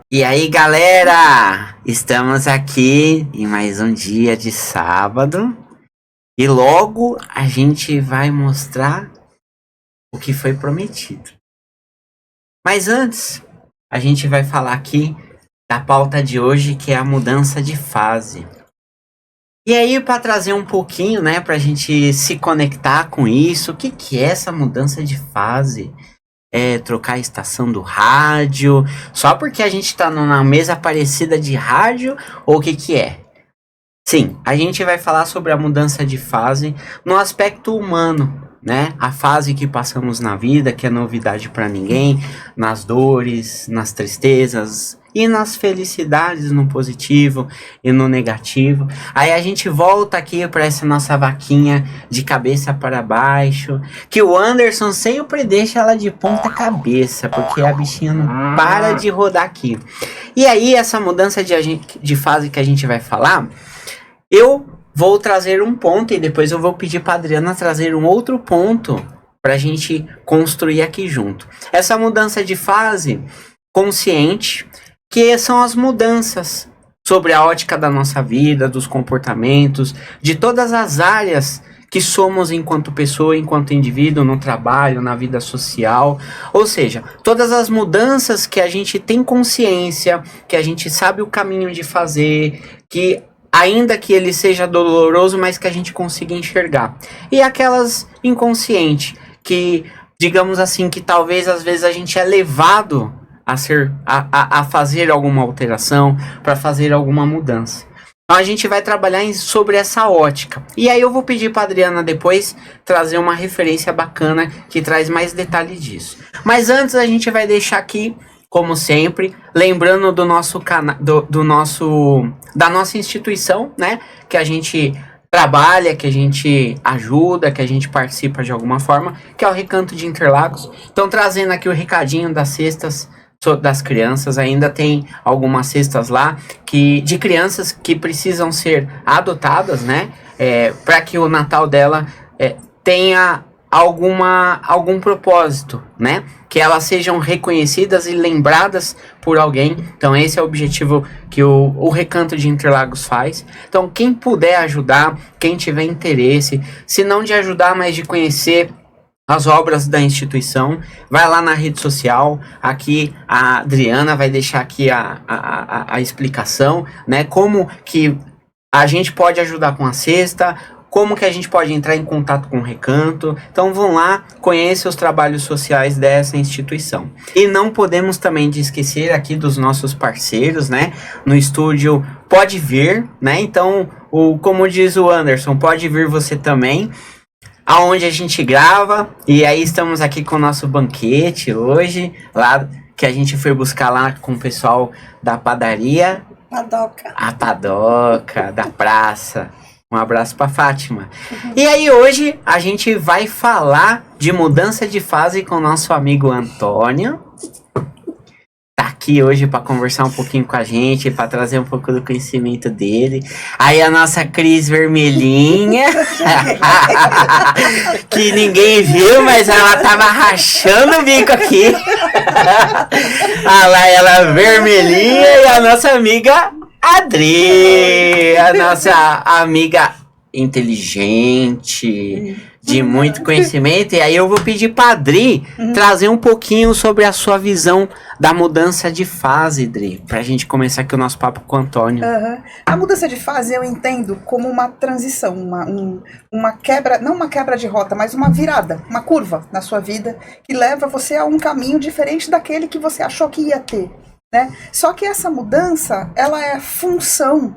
E aí, galera? Estamos aqui em mais um dia de sábado e logo a gente vai mostrar o que foi prometido. Mas antes, a gente vai falar aqui da pauta de hoje, que é a mudança de fase. E aí, para trazer um pouquinho, né, para a gente se conectar com isso, o que é essa mudança de fase? É trocar a estação do rádio, só porque a gente tá numa mesa parecida de rádio, ou o que é? Sim, a gente vai falar sobre a mudança de fase no aspecto humano, né? A fase que passamos na vida, que é novidade para ninguém, nas dores, nas tristezas e nas felicidades, no positivo e no negativo. Aí a gente volta aqui para essa nossa vaquinha de cabeça para baixo, que o Anderson sempre deixa ela de ponta cabeça, porque a bichinha não para de rodar aqui. E aí essa mudança de fase que a gente vai falar, eu vou trazer um ponto e depois eu vou pedir para Adriana trazer um outro ponto para a gente construir aqui junto. Essa mudança de fase consciente, que são as mudanças sobre a ótica da nossa vida, dos comportamentos, de todas as áreas que somos enquanto pessoa, enquanto indivíduo, no trabalho, na vida social. Ou seja, todas as mudanças que a gente tem consciência, que a gente sabe o caminho de fazer, que ainda que ele seja doloroso, mas que a gente consiga enxergar. E aquelas inconscientes, que, digamos assim, que talvez às vezes a gente é levado a fazer alguma alteração, para fazer alguma mudança. Então a gente vai trabalhar sobre essa ótica. E aí eu vou pedir para Adriana depois trazer uma referência bacana que traz mais detalhe disso. Mas antes a gente vai deixar aqui, como sempre, lembrando do nosso canal, da nossa instituição, né? Que a gente trabalha, que a gente ajuda, que a gente participa de alguma forma, que é o Recanto de Interlagos. Então, trazendo aqui o recadinho das cestas das crianças, ainda tem algumas cestas lá de crianças que precisam ser adotadas, né? Para que o Natal dela tenha algum propósito, né? Que elas sejam reconhecidas e lembradas por alguém. Então esse é o objetivo que o Recanto de Interlagos faz. Então quem puder ajudar, quem tiver interesse, se não de ajudar, mas de conhecer as obras da instituição, vai lá na rede social. Aqui a Adriana vai deixar aqui a explicação, né? Como que a gente pode ajudar com a cesta, como que a gente pode entrar em contato com o Recanto. Então vão lá, conheçam os trabalhos sociais dessa instituição. E não podemos também de esquecer aqui dos nossos parceiros, né? No estúdio Pode Vir, né? Então, como diz o Anderson, pode vir você também, aonde a gente grava. E aí estamos aqui com o nosso banquete hoje, lá que a gente foi buscar lá com o pessoal da padaria. Padoca. A padoca da praça. Um abraço pra Fátima. E aí hoje a gente vai falar de mudança de fase com o nosso amigo Antônio. Tá aqui hoje para conversar um pouquinho com a gente, para trazer um pouco do conhecimento dele. Aí a nossa Cris vermelhinha, que ninguém viu, mas ela tava rachando o bico aqui. Olha lá, ela vermelhinha, e a nossa amiga Adri, a nossa amiga inteligente, de muito conhecimento. E aí eu vou pedir para Adri trazer um pouquinho sobre a sua visão da mudança de fase, Adri, pra gente começar aqui o nosso papo com o Antônio. A mudança de fase eu entendo como uma transição, uma quebra, não uma quebra de rota, mas uma virada, uma curva na sua vida, que leva você a um caminho diferente daquele que você achou que ia ter, né? Só que essa mudança, ela é função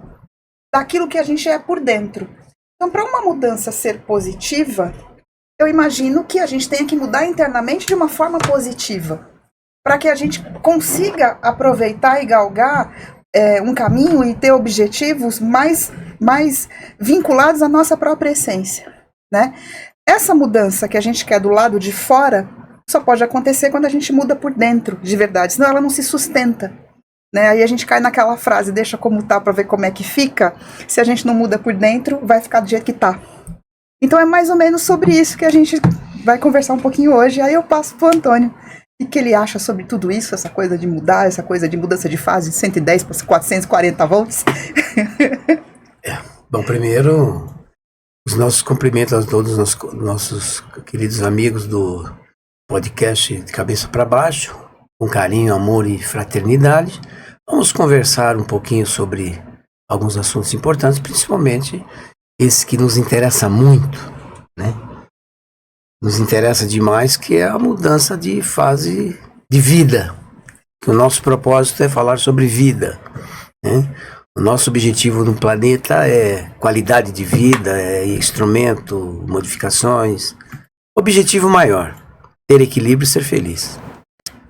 daquilo que a gente é por dentro. Então, para uma mudança ser positiva, eu imagino que a gente tenha que mudar internamente de uma forma positiva, para que a gente consiga aproveitar e galgar um caminho e ter objetivos mais vinculados à nossa própria essência, né? Essa mudança que a gente quer do lado de fora só pode acontecer quando a gente muda por dentro, de verdade, senão ela não se sustenta. Né? Aí a gente cai naquela frase, deixa como tá para ver como é que fica. Se a gente não muda por dentro, vai ficar do jeito que tá. Então é mais ou menos sobre isso que a gente vai conversar um pouquinho hoje. Aí eu passo pro Antônio. E que ele acha sobre tudo isso, essa coisa de mudar, essa coisa de mudança de fase de 110 para 440 volts? Bom, primeiro, os nossos cumprimentos a todos os nossos queridos amigos do podcast De Cabeça para Baixo, com carinho, amor e fraternidade. Vamos conversar um pouquinho sobre alguns assuntos importantes, principalmente esse que nos interessa muito, né? Nos interessa demais, que é a mudança de fase de vida. O nosso propósito é falar sobre vida, né? O nosso objetivo no planeta é qualidade de vida, é instrumento, modificações. Objetivo maior, ter equilíbrio e ser feliz.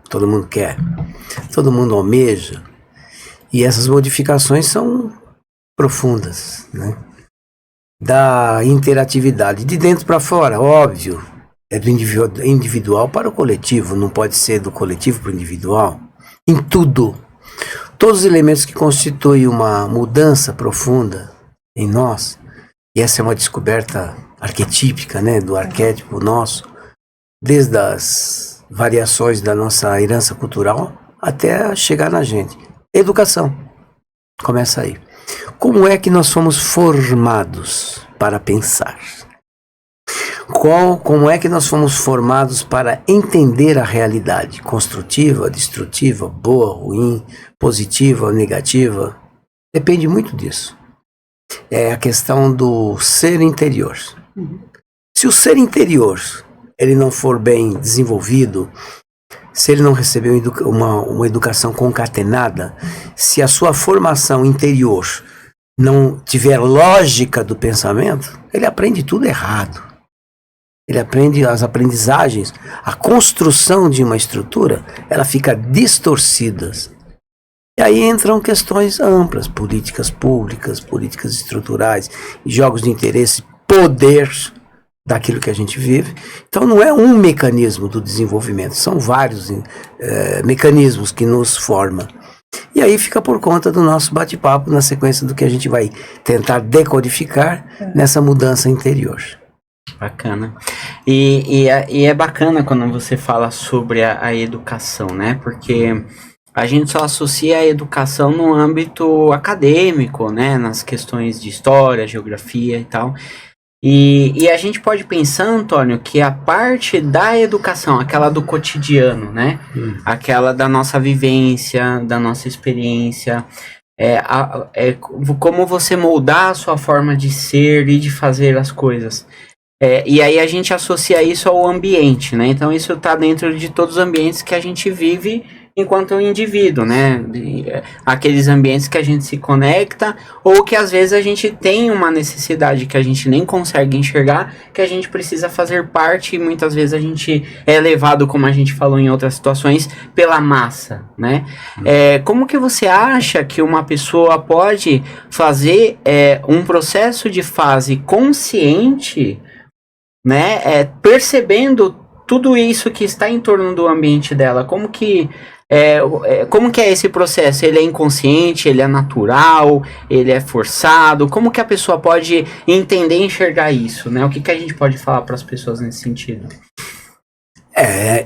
Todo mundo quer, todo mundo almeja. E essas modificações são profundas, né? Da interatividade, de dentro para fora, óbvio. É do individual para o coletivo, não pode ser do coletivo para o individual. Em tudo. Todos os elementos que constituem uma mudança profunda em nós, e essa é uma descoberta arquetípica, né, do arquétipo nosso, desde as variações da nossa herança cultural até chegar na gente. Educação. Começa aí. Como é que nós fomos formados para pensar? Como é que nós fomos formados para entender a realidade? Construtiva, destrutiva, boa, ruim, positiva ou negativa? Depende muito disso. É a questão do ser interior. Se o ser interior ele não for bem desenvolvido, se ele não receber uma educação concatenada, se a sua formação interior não tiver lógica do pensamento, ele aprende tudo errado. Ele aprende as aprendizagens, a construção de uma estrutura, ela fica distorcida. E aí entram questões amplas, políticas públicas, políticas estruturais, jogos de interesse, poder daquilo que a gente vive. Então não é um mecanismo do desenvolvimento, são vários mecanismos que nos formam. E aí fica por conta do nosso bate-papo na sequência do que a gente vai tentar decodificar nessa mudança interior. Bacana. E é bacana quando você fala sobre a educação, né? Porque a gente só associa a educação no âmbito acadêmico, né? Nas questões de história, geografia e tal. E a gente pode pensar, Antônio, que a parte da educação, aquela do cotidiano, né? Aquela da nossa vivência, da nossa experiência, como você moldar a sua forma de ser e de fazer as coisas. E aí a gente associa isso ao ambiente, né? Então isso está dentro de todos os ambientes que a gente vive enquanto indivíduo, né? Aqueles ambientes que a gente se conecta ou que às vezes a gente tem uma necessidade que a gente nem consegue enxergar, que a gente precisa fazer parte e muitas vezes a gente é levado, como a gente falou em outras situações, pela massa, né? Como que você acha que uma pessoa pode fazer um processo de fase consciente, né, percebendo tudo isso que está em torno do ambiente dela? Como que é esse processo? Ele é inconsciente, ele é natural, ele é forçado? Como que a pessoa pode entender e enxergar isso, né? O que a gente pode falar para as pessoas nesse sentido?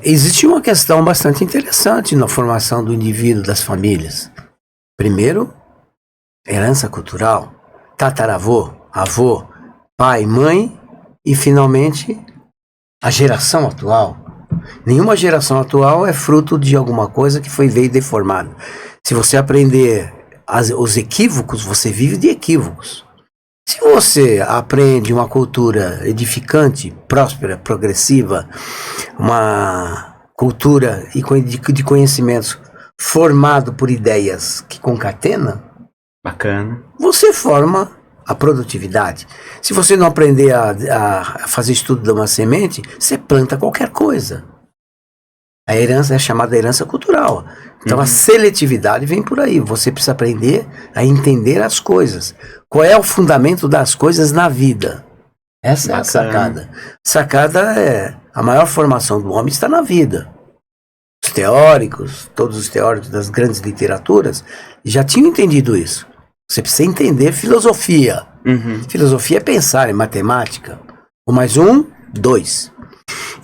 Existe uma questão bastante interessante na formação do indivíduo, das famílias. Primeiro, herança cultural, tataravô, avô, pai, mãe, e finalmente a geração atual. Nenhuma geração atual é fruto de alguma coisa que veio deformada. Se você aprender os equívocos, você vive de equívocos. Se você aprende uma cultura edificante, próspera, progressiva, uma cultura de conhecimentos formado por ideias que concatena, bacana, você forma a produtividade. Se você não aprender a fazer estudo de uma semente, você planta qualquer coisa. A herança é chamada herança cultural. Então a seletividade vem por aí. Você precisa aprender a entender as coisas. Qual é o fundamento das coisas na vida? Essa é a sacada. Sacada é a maior formação do homem está na vida. Os teóricos, todos os teóricos das grandes literaturas já tinham entendido isso. Você precisa entender filosofia. Filosofia é pensar, é matemática. 1 mais 1, 2.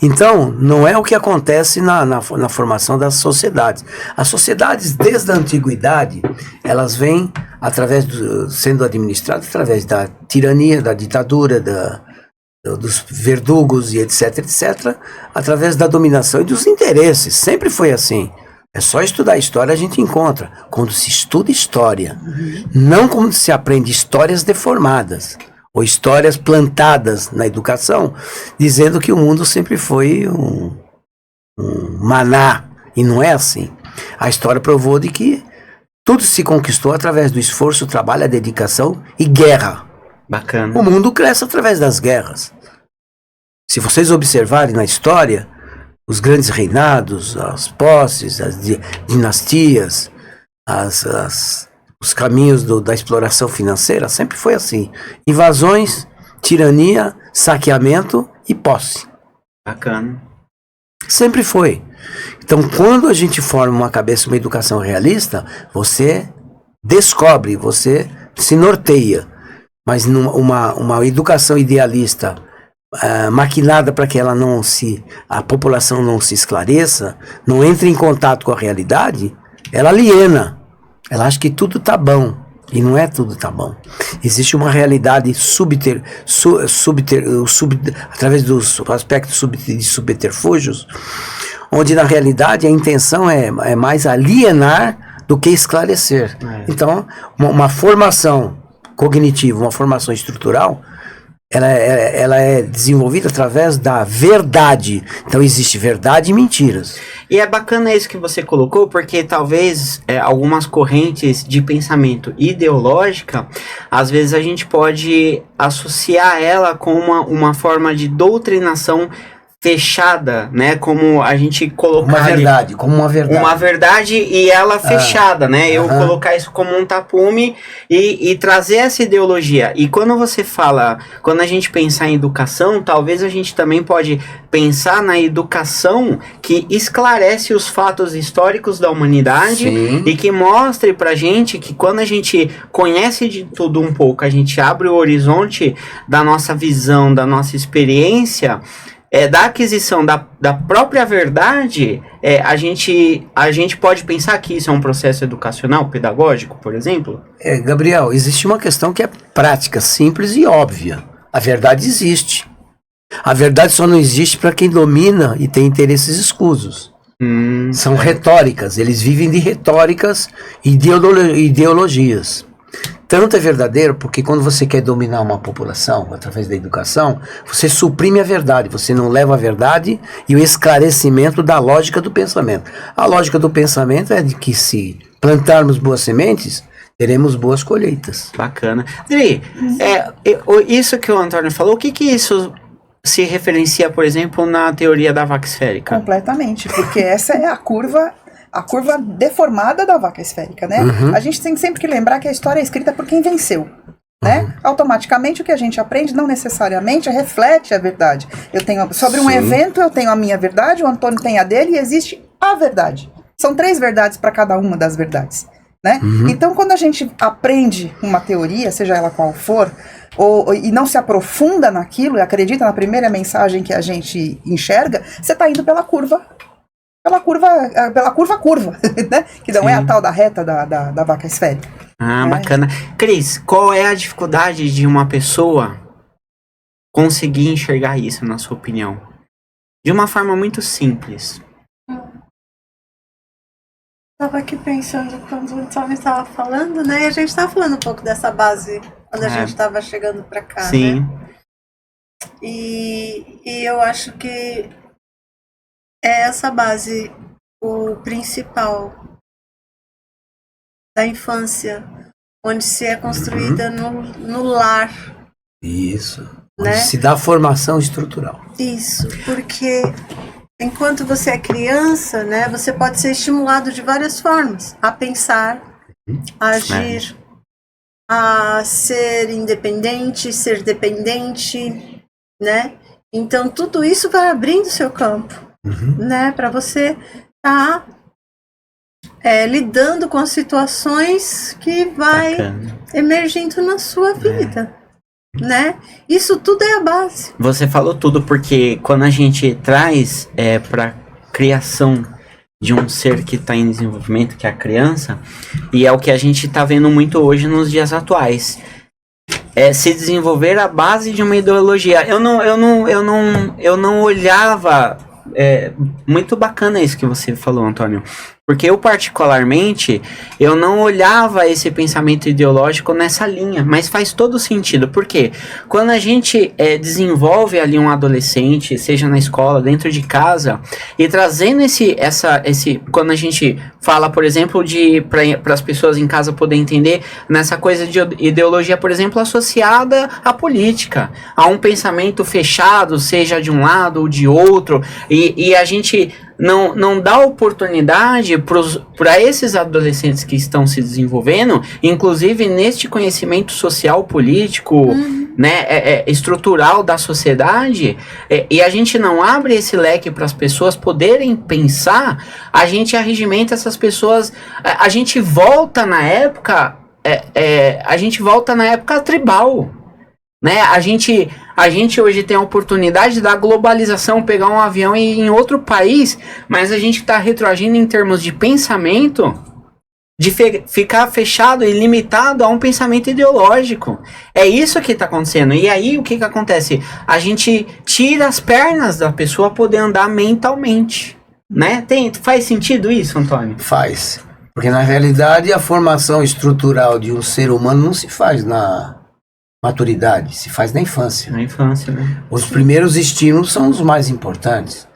Então, não é o que acontece na formação das sociedades. As sociedades, desde a antiguidade, elas vêm sendo administradas através da tirania, da ditadura, dos verdugos e etc, através da dominação e dos interesses. Sempre foi assim. É só estudar história, a gente encontra. Quando se estuda história, não quando se aprende histórias deformadas ou histórias plantadas na educação, dizendo que o mundo sempre foi um maná. E não é assim. A história provou de que tudo se conquistou através do esforço, trabalho, a dedicação e guerra. Bacana. O mundo cresce através das guerras. Se vocês observarem na história, os grandes reinados, as posses, as dinastias, os caminhos da exploração financeira, sempre foi assim. Invasões, tirania, saqueamento e posse. Bacana. Sempre foi. Então, quando a gente forma uma cabeça, uma educação realista, você descobre, você se norteia. Mas uma educação idealista, maquinada para que a população não se esclareça, não entre em contato com a realidade, ela aliena. Ela acha que tudo tá bom. E não é tudo tá bom. Existe uma realidade através dos aspectos de subterfúgios, onde na realidade a intenção é mais alienar do que esclarecer. Então, uma formação cognitiva, uma formação estrutural, ela é desenvolvida através da verdade. Então existe verdade e mentiras. E é bacana isso que você colocou, porque talvez algumas correntes de pensamento ideológica, às vezes a gente pode associar ela com uma forma de doutrinação fechada, né? Como a gente colocar uma verdade, como uma verdade. Uma verdade e ela fechada, né? Eu colocar isso como um tapume e trazer essa ideologia. E quando você fala, quando a gente pensar em educação, talvez a gente também pode pensar na educação que esclarece os fatos históricos da humanidade. Sim. E que mostre pra gente que quando a gente conhece de tudo um pouco, a gente abre o horizonte da nossa visão, da nossa experiência, da aquisição da própria verdade, a gente pode pensar que isso é um processo educacional, pedagógico, por exemplo? Gabriel, existe uma questão que é prática, simples e óbvia. A verdade existe. A verdade só não existe para quem domina e tem interesses escusos. São retóricas, eles vivem de retóricas e ideologias. Tanto é verdadeiro porque quando você quer dominar uma população através da educação, você suprime a verdade, você não leva a verdade e o esclarecimento da lógica do pensamento. A lógica do pensamento é de que se plantarmos boas sementes, teremos boas colheitas. Bacana. Adri, isso que o Antônio falou, o que isso se referencia, por exemplo, na teoria da vaca esférica? Completamente, porque essa é a curva deformada da vaca esférica, né? A gente tem sempre que lembrar que a história é escrita por quem venceu, né? Automaticamente o que a gente aprende não necessariamente reflete a verdade. Eu tenho sobre um evento, eu tenho a minha verdade, o Antônio tem a dele e existe a verdade. São 3 verdades para cada uma das verdades, né? Então quando a gente aprende uma teoria, seja ela qual for, e não se aprofunda naquilo e acredita na primeira mensagem que a gente enxerga, você está indo pela curva, né? Que não é a tal da reta da vaca esférica. Bacana. Cris, qual é a dificuldade de uma pessoa conseguir enxergar isso, na sua opinião? De uma forma muito simples. Estava aqui pensando quando o Antônio estava falando, né? E a gente estava falando um pouco dessa base quando a gente estava chegando para cá, sim, né? E eu acho que é essa base o principal da infância, onde se é construída no lar. Isso. Né? Onde se dá formação estrutural. Isso, porque enquanto você é criança, né, você pode ser estimulado de várias formas a pensar, a agir, a ser independente, ser dependente, né? Então tudo isso vai abrindo seu campo. Né, para você estar lidando com as situações que vai emergindo na sua vida. né? Isso tudo é a base. Você falou tudo, porque quando a gente traz para criação de um ser que está em desenvolvimento, que é a criança, e é o que a gente está vendo muito hoje nos dias atuais, é se desenvolver a base de uma ideologia. Eu não olhava. Muito bacana isso que você falou, Antônio. Porque eu, particularmente, eu não olhava esse pensamento ideológico nessa linha, mas faz todo sentido. Por quê? Quando a gente desenvolve ali um adolescente, seja na escola, dentro de casa, e trazendo quando a gente fala, por exemplo, para as pessoas em casa poderem entender, nessa coisa de ideologia, por exemplo, associada à política, a um pensamento fechado, seja de um lado ou de outro, e a gente não dá oportunidade para esses adolescentes que estão se desenvolvendo, inclusive neste conhecimento social, político, né, estrutural da sociedade, e a gente não abre esse leque para as pessoas poderem pensar, a gente arregimenta essas pessoas, a gente volta na época, tribal. Né? A gente hoje tem a oportunidade da globalização, pegar um avião e ir em outro país, mas a gente está retroagindo em termos de pensamento, de ficar fechado e limitado a um pensamento ideológico. É isso que está acontecendo. E aí o que acontece? A gente tira as pernas da pessoa poder andar mentalmente. Né? Faz sentido isso, Antônio? Faz. Porque na realidade a formação estrutural de um ser humano não se faz na maturidade, se faz na infância. Na infância, né? Os primeiros estímulos são os mais importantes.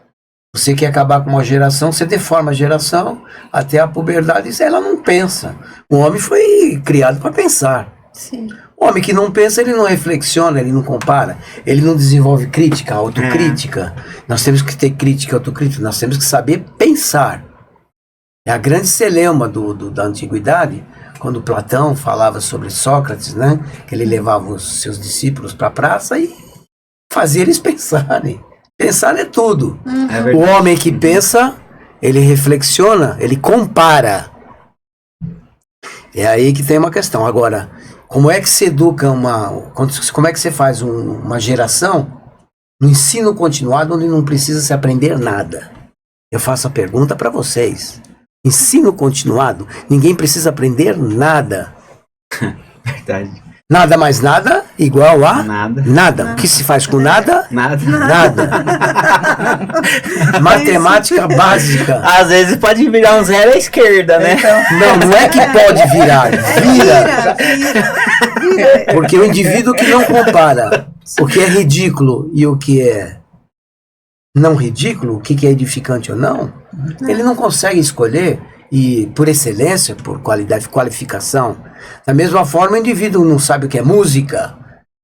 Você quer acabar com uma geração, você deforma a geração até a puberdade e ela não pensa. O homem foi criado para pensar. Sim. O homem que não pensa, ele não reflexiona, ele não compara, ele não desenvolve crítica, autocrítica. Nós temos que ter crítica, autocrítica, nós temos que saber pensar. É a grande celeuma da antiguidade, quando Platão falava sobre Sócrates, né? Que ele levava os seus discípulos para a praça e fazia eles pensarem. Pensar é tudo. O homem que pensa, ele reflexiona, ele compara. É aí que tem uma questão. Agora, como é que se educa como é que você faz uma geração no ensino continuado onde não precisa se aprender nada? Eu faço a pergunta para vocês. Ensino continuado, ninguém precisa aprender nada. Verdade. Nada mais nada igual a nada. O que se faz com nada? Nada. Matemática básica. Às vezes pode virar um zero à esquerda, né? Não é que pode virar, vira. Porque o indivíduo que não compara o que é ridículo e o que é não ridículo, o que é edificante ou não, ele não consegue escolher, e por excelência, por qualificação. Da mesma forma, o indivíduo não sabe o que é música,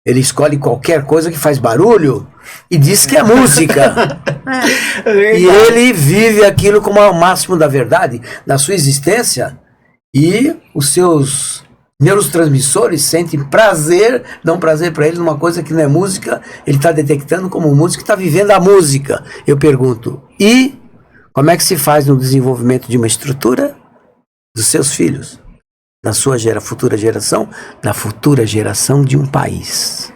ele escolhe qualquer coisa que faz barulho e diz que é música. E ele vive aquilo como o máximo da verdade, da sua existência, e os seus neurotransmissores sentem prazer, dão prazer para ele numa coisa que não é música, ele está detectando como música, está vivendo a música. Eu pergunto, e como é que se faz no desenvolvimento de uma estrutura dos seus filhos, da sua futura geração, da futura geração de um país?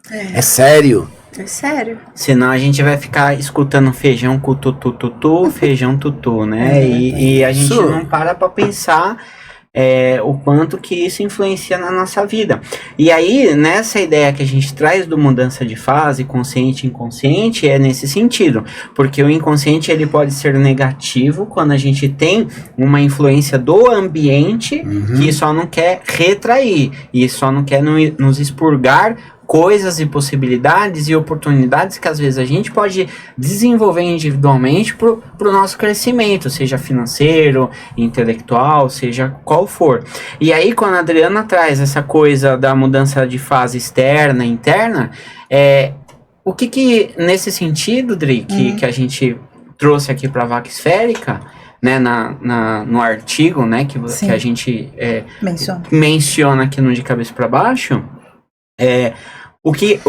É sério. É sério. Senão a gente vai ficar escutando feijão com tutu, feijão tutu, né? E a gente não para pensar o quanto que isso influencia na nossa vida. E aí, nessa ideia que a gente traz do mudança de fase, consciente e inconsciente, é nesse sentido. Porque o inconsciente ele pode ser negativo quando a gente tem uma influência do ambiente que só não quer retrair, e só não quer nos expurgar coisas e possibilidades e oportunidades que às vezes a gente pode desenvolver individualmente pro nosso crescimento, seja financeiro, intelectual, seja qual for. E aí quando a Adriana traz essa coisa da mudança de fase externa e interna, o que nesse sentido, Dri, que a gente trouxe aqui para a Vaca Esférica, né, no artigo, né, que a gente menciona aqui no De Cabeça para Baixo, o que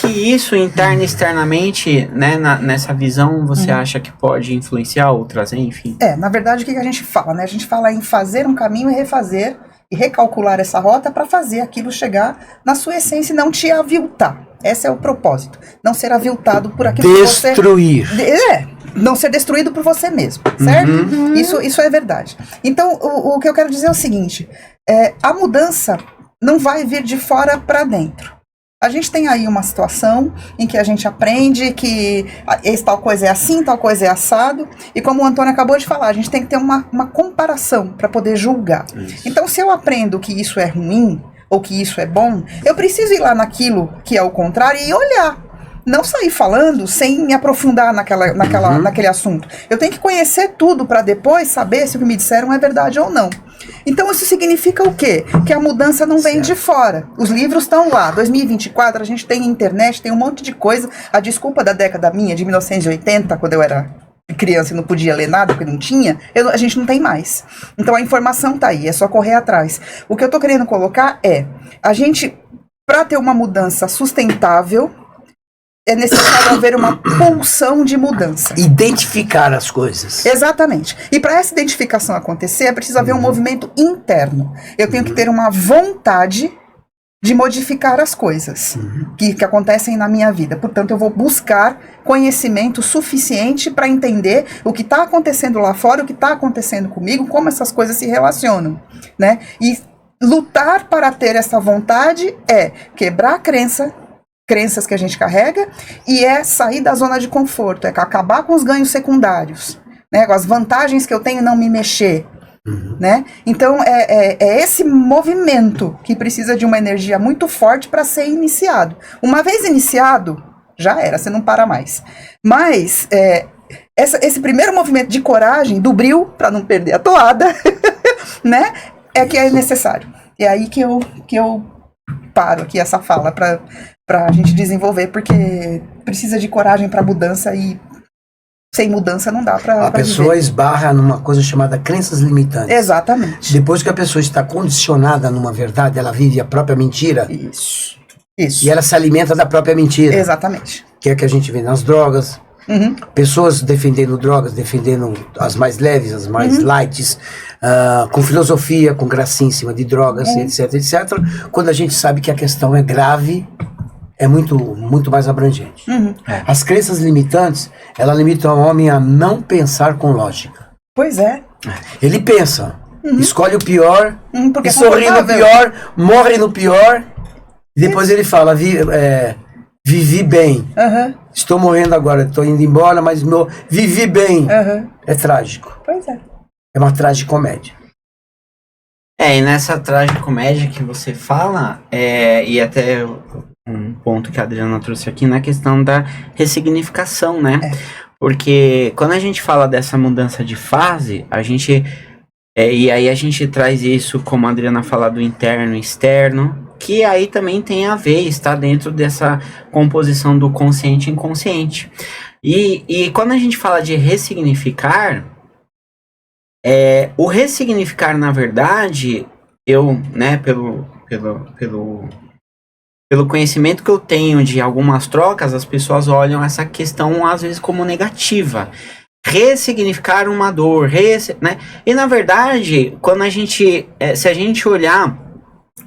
isso interna e externamente, né, nessa visão você acha que pode influenciar ou trazer, enfim? Na verdade, o que a gente fala, né? A gente fala em fazer um caminho e refazer e recalcular essa rota para fazer aquilo chegar na sua essência e não te aviltar. Esse é o propósito. Não ser aviltado por aquilo Destruir. que você... não ser destruído por você mesmo, certo? Isso é verdade. Então, o que eu quero dizer é o seguinte, a mudança não vai vir de fora para dentro. A gente tem aí uma situação em que a gente aprende que tal coisa é assim, tal coisa é assado, e como o Antônio acabou de falar, a gente tem que ter uma comparação para poder julgar. Isso. Então, se eu aprendo que isso é ruim, ou que isso é bom, eu preciso ir lá naquilo que é o contrário e olhar. Não sair falando sem me aprofundar naquele assunto. Eu tenho que conhecer tudo para depois saber se o que me disseram é verdade ou não. Então isso significa o quê? Que a mudança não vem de fora. Os livros estão lá. 2024 a gente tem internet, tem um monte de coisa. A desculpa da década minha, de 1980, quando eu era criança e não podia ler nada, porque não tinha, a gente não tem mais. Então a informação tá aí, é só correr atrás. O que eu tô querendo colocar a gente, para ter uma mudança sustentável, é necessário haver uma pulsão de mudança. Identificar as coisas. Exatamente. E para essa identificação acontecer, é preciso haver um movimento interno. Eu tenho que ter uma vontade de modificar as coisas que acontecem na minha vida. Portanto, eu vou buscar conhecimento suficiente para entender o que está acontecendo lá fora, o que está acontecendo comigo, como essas coisas se relacionam, né? E lutar para ter essa vontade é quebrar a crenças que a gente carrega, e sair da zona de conforto, acabar com os ganhos secundários, né, com as vantagens que eu tenho em não me mexer, né? Então é esse movimento que precisa de uma energia muito forte para ser iniciado. Uma vez iniciado, já era, você não para mais. Mas esse primeiro movimento de coragem, do bril, para não perder a toada, né, é que é necessário. É aí que eu paro aqui essa fala pra a gente desenvolver, porque precisa de coragem para mudança, e sem mudança não dá para A pessoa esbarra numa coisa chamada crenças limitantes. Exatamente. Depois que a pessoa está condicionada numa verdade, ela vive a própria mentira. Isso. E ela se alimenta da própria mentira. Exatamente. Que é que a gente vê nas drogas. Pessoas defendendo drogas, defendendo as mais leves, as mais lights, com filosofia, com gracinha em cima de drogas, etc, etc. Quando a gente sabe que a questão é grave, é muito, muito mais abrangente. As crenças limitantes, ela limita o homem a não pensar com lógica. Pois é. Ele pensa, escolhe o pior, porque e sorri no confortável. pior, morre no pior, e depois ele fala, vivi bem. Estou morrendo agora, estou indo embora, mas vivi bem. É trágico. Pois é. É uma tragicomédia. E nessa tragicomédia que você fala, e até um ponto que a Adriana trouxe aqui, na questão da ressignificação, né? Porque quando a gente fala dessa mudança de fase, a gente... e aí a gente traz isso, como a Adriana fala, do interno e externo, que aí também tem a ver, está dentro dessa composição do consciente e inconsciente. E quando a gente fala de ressignificar, o ressignificar, na verdade, eu, né, pelo conhecimento que eu tenho de algumas trocas, as pessoas olham essa questão às vezes como negativa. Ressignificar uma dor, né? E na verdade, quando a gente, se a gente olhar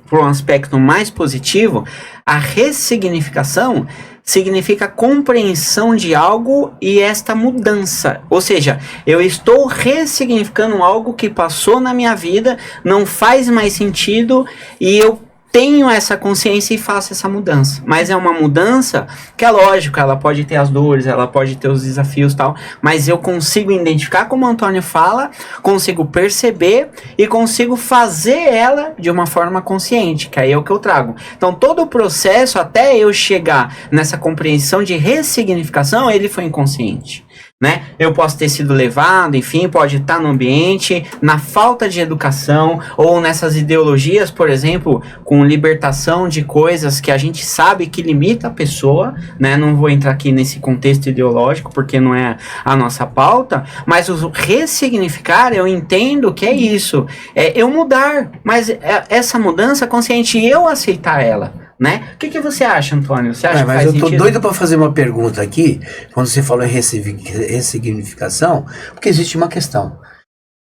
por um aspecto mais positivo, a ressignificação significa compreensão de algo e esta mudança. Ou seja, eu estou ressignificando algo que passou na minha vida, não faz mais sentido, e eu tenho essa consciência e faço essa mudança. Mas é uma mudança que é lógico, ela pode ter as dores, ela pode ter os desafios e tal, mas eu consigo identificar, como o Antônio fala, consigo perceber e consigo fazer ela de uma forma consciente, que aí é o que eu trago. Então todo o processo, até eu chegar nessa compreensão de ressignificação, ele foi inconsciente. Né? Eu posso ter sido levado, enfim, pode estar no ambiente, na falta de educação, ou nessas ideologias, por exemplo, com libertação de coisas que a gente sabe que limita a pessoa, né? Não vou entrar aqui nesse contexto ideológico, porque não é a nossa pauta, mas o ressignificar, eu entendo que é isso, eu mudar, mas essa mudança consciente, eu aceitar ela. Né? O que você acha, Antônio? Você acha que mas faz eu tô sentido? doido para fazer uma pergunta aqui, quando você falou em ressignificação, porque existe uma questão.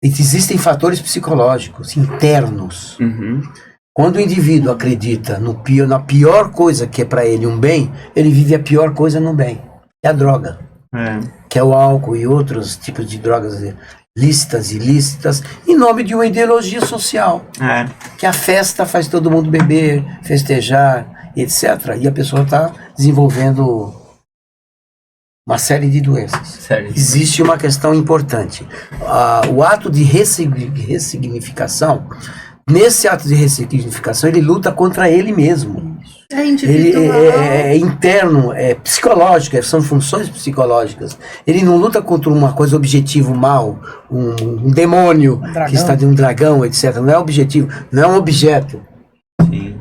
Existem fatores psicológicos internos. Uhum. Quando o indivíduo acredita na pior coisa que é para ele um bem, ele vive a pior coisa no bem. É a droga. Que é o álcool e outros tipos de drogas lícitas e ilícitas, em nome de uma ideologia social. Que a festa faz todo mundo beber, festejar, etc. E a pessoa está desenvolvendo uma série de doenças. Sério. Existe uma questão importante. O ato de ressignificação, nesse ato de ressignificação, ele luta contra ele mesmo. É individual. É interno, é psicológico, são funções psicológicas. Ele não luta contra uma coisa objetivo mal, um demônio que está de um dragão, etc. Não é objetivo, não é um objeto. Sim.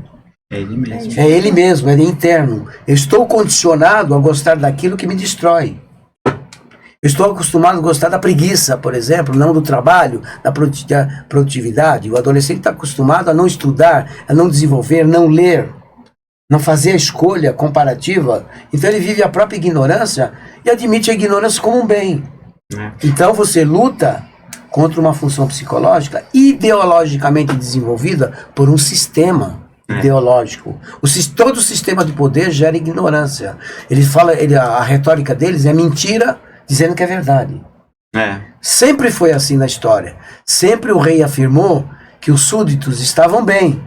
É ele mesmo. É ele mesmo, é interno. Eu estou condicionado a gostar daquilo que me destrói. Eu estou acostumado a gostar da preguiça, por exemplo, não do trabalho, da produtividade. O adolescente está acostumado a não estudar, a não desenvolver, não ler, não fazer a escolha comparativa. Então ele vive a própria ignorância e admite a ignorância como um bem. Então você luta contra uma função psicológica ideologicamente desenvolvida por um sistema ideológico. Todo sistema de poder gera ignorância. A retórica deles é mentira dizendo que é verdade. Sempre foi assim na história. Sempre o rei afirmou que os súditos estavam bem.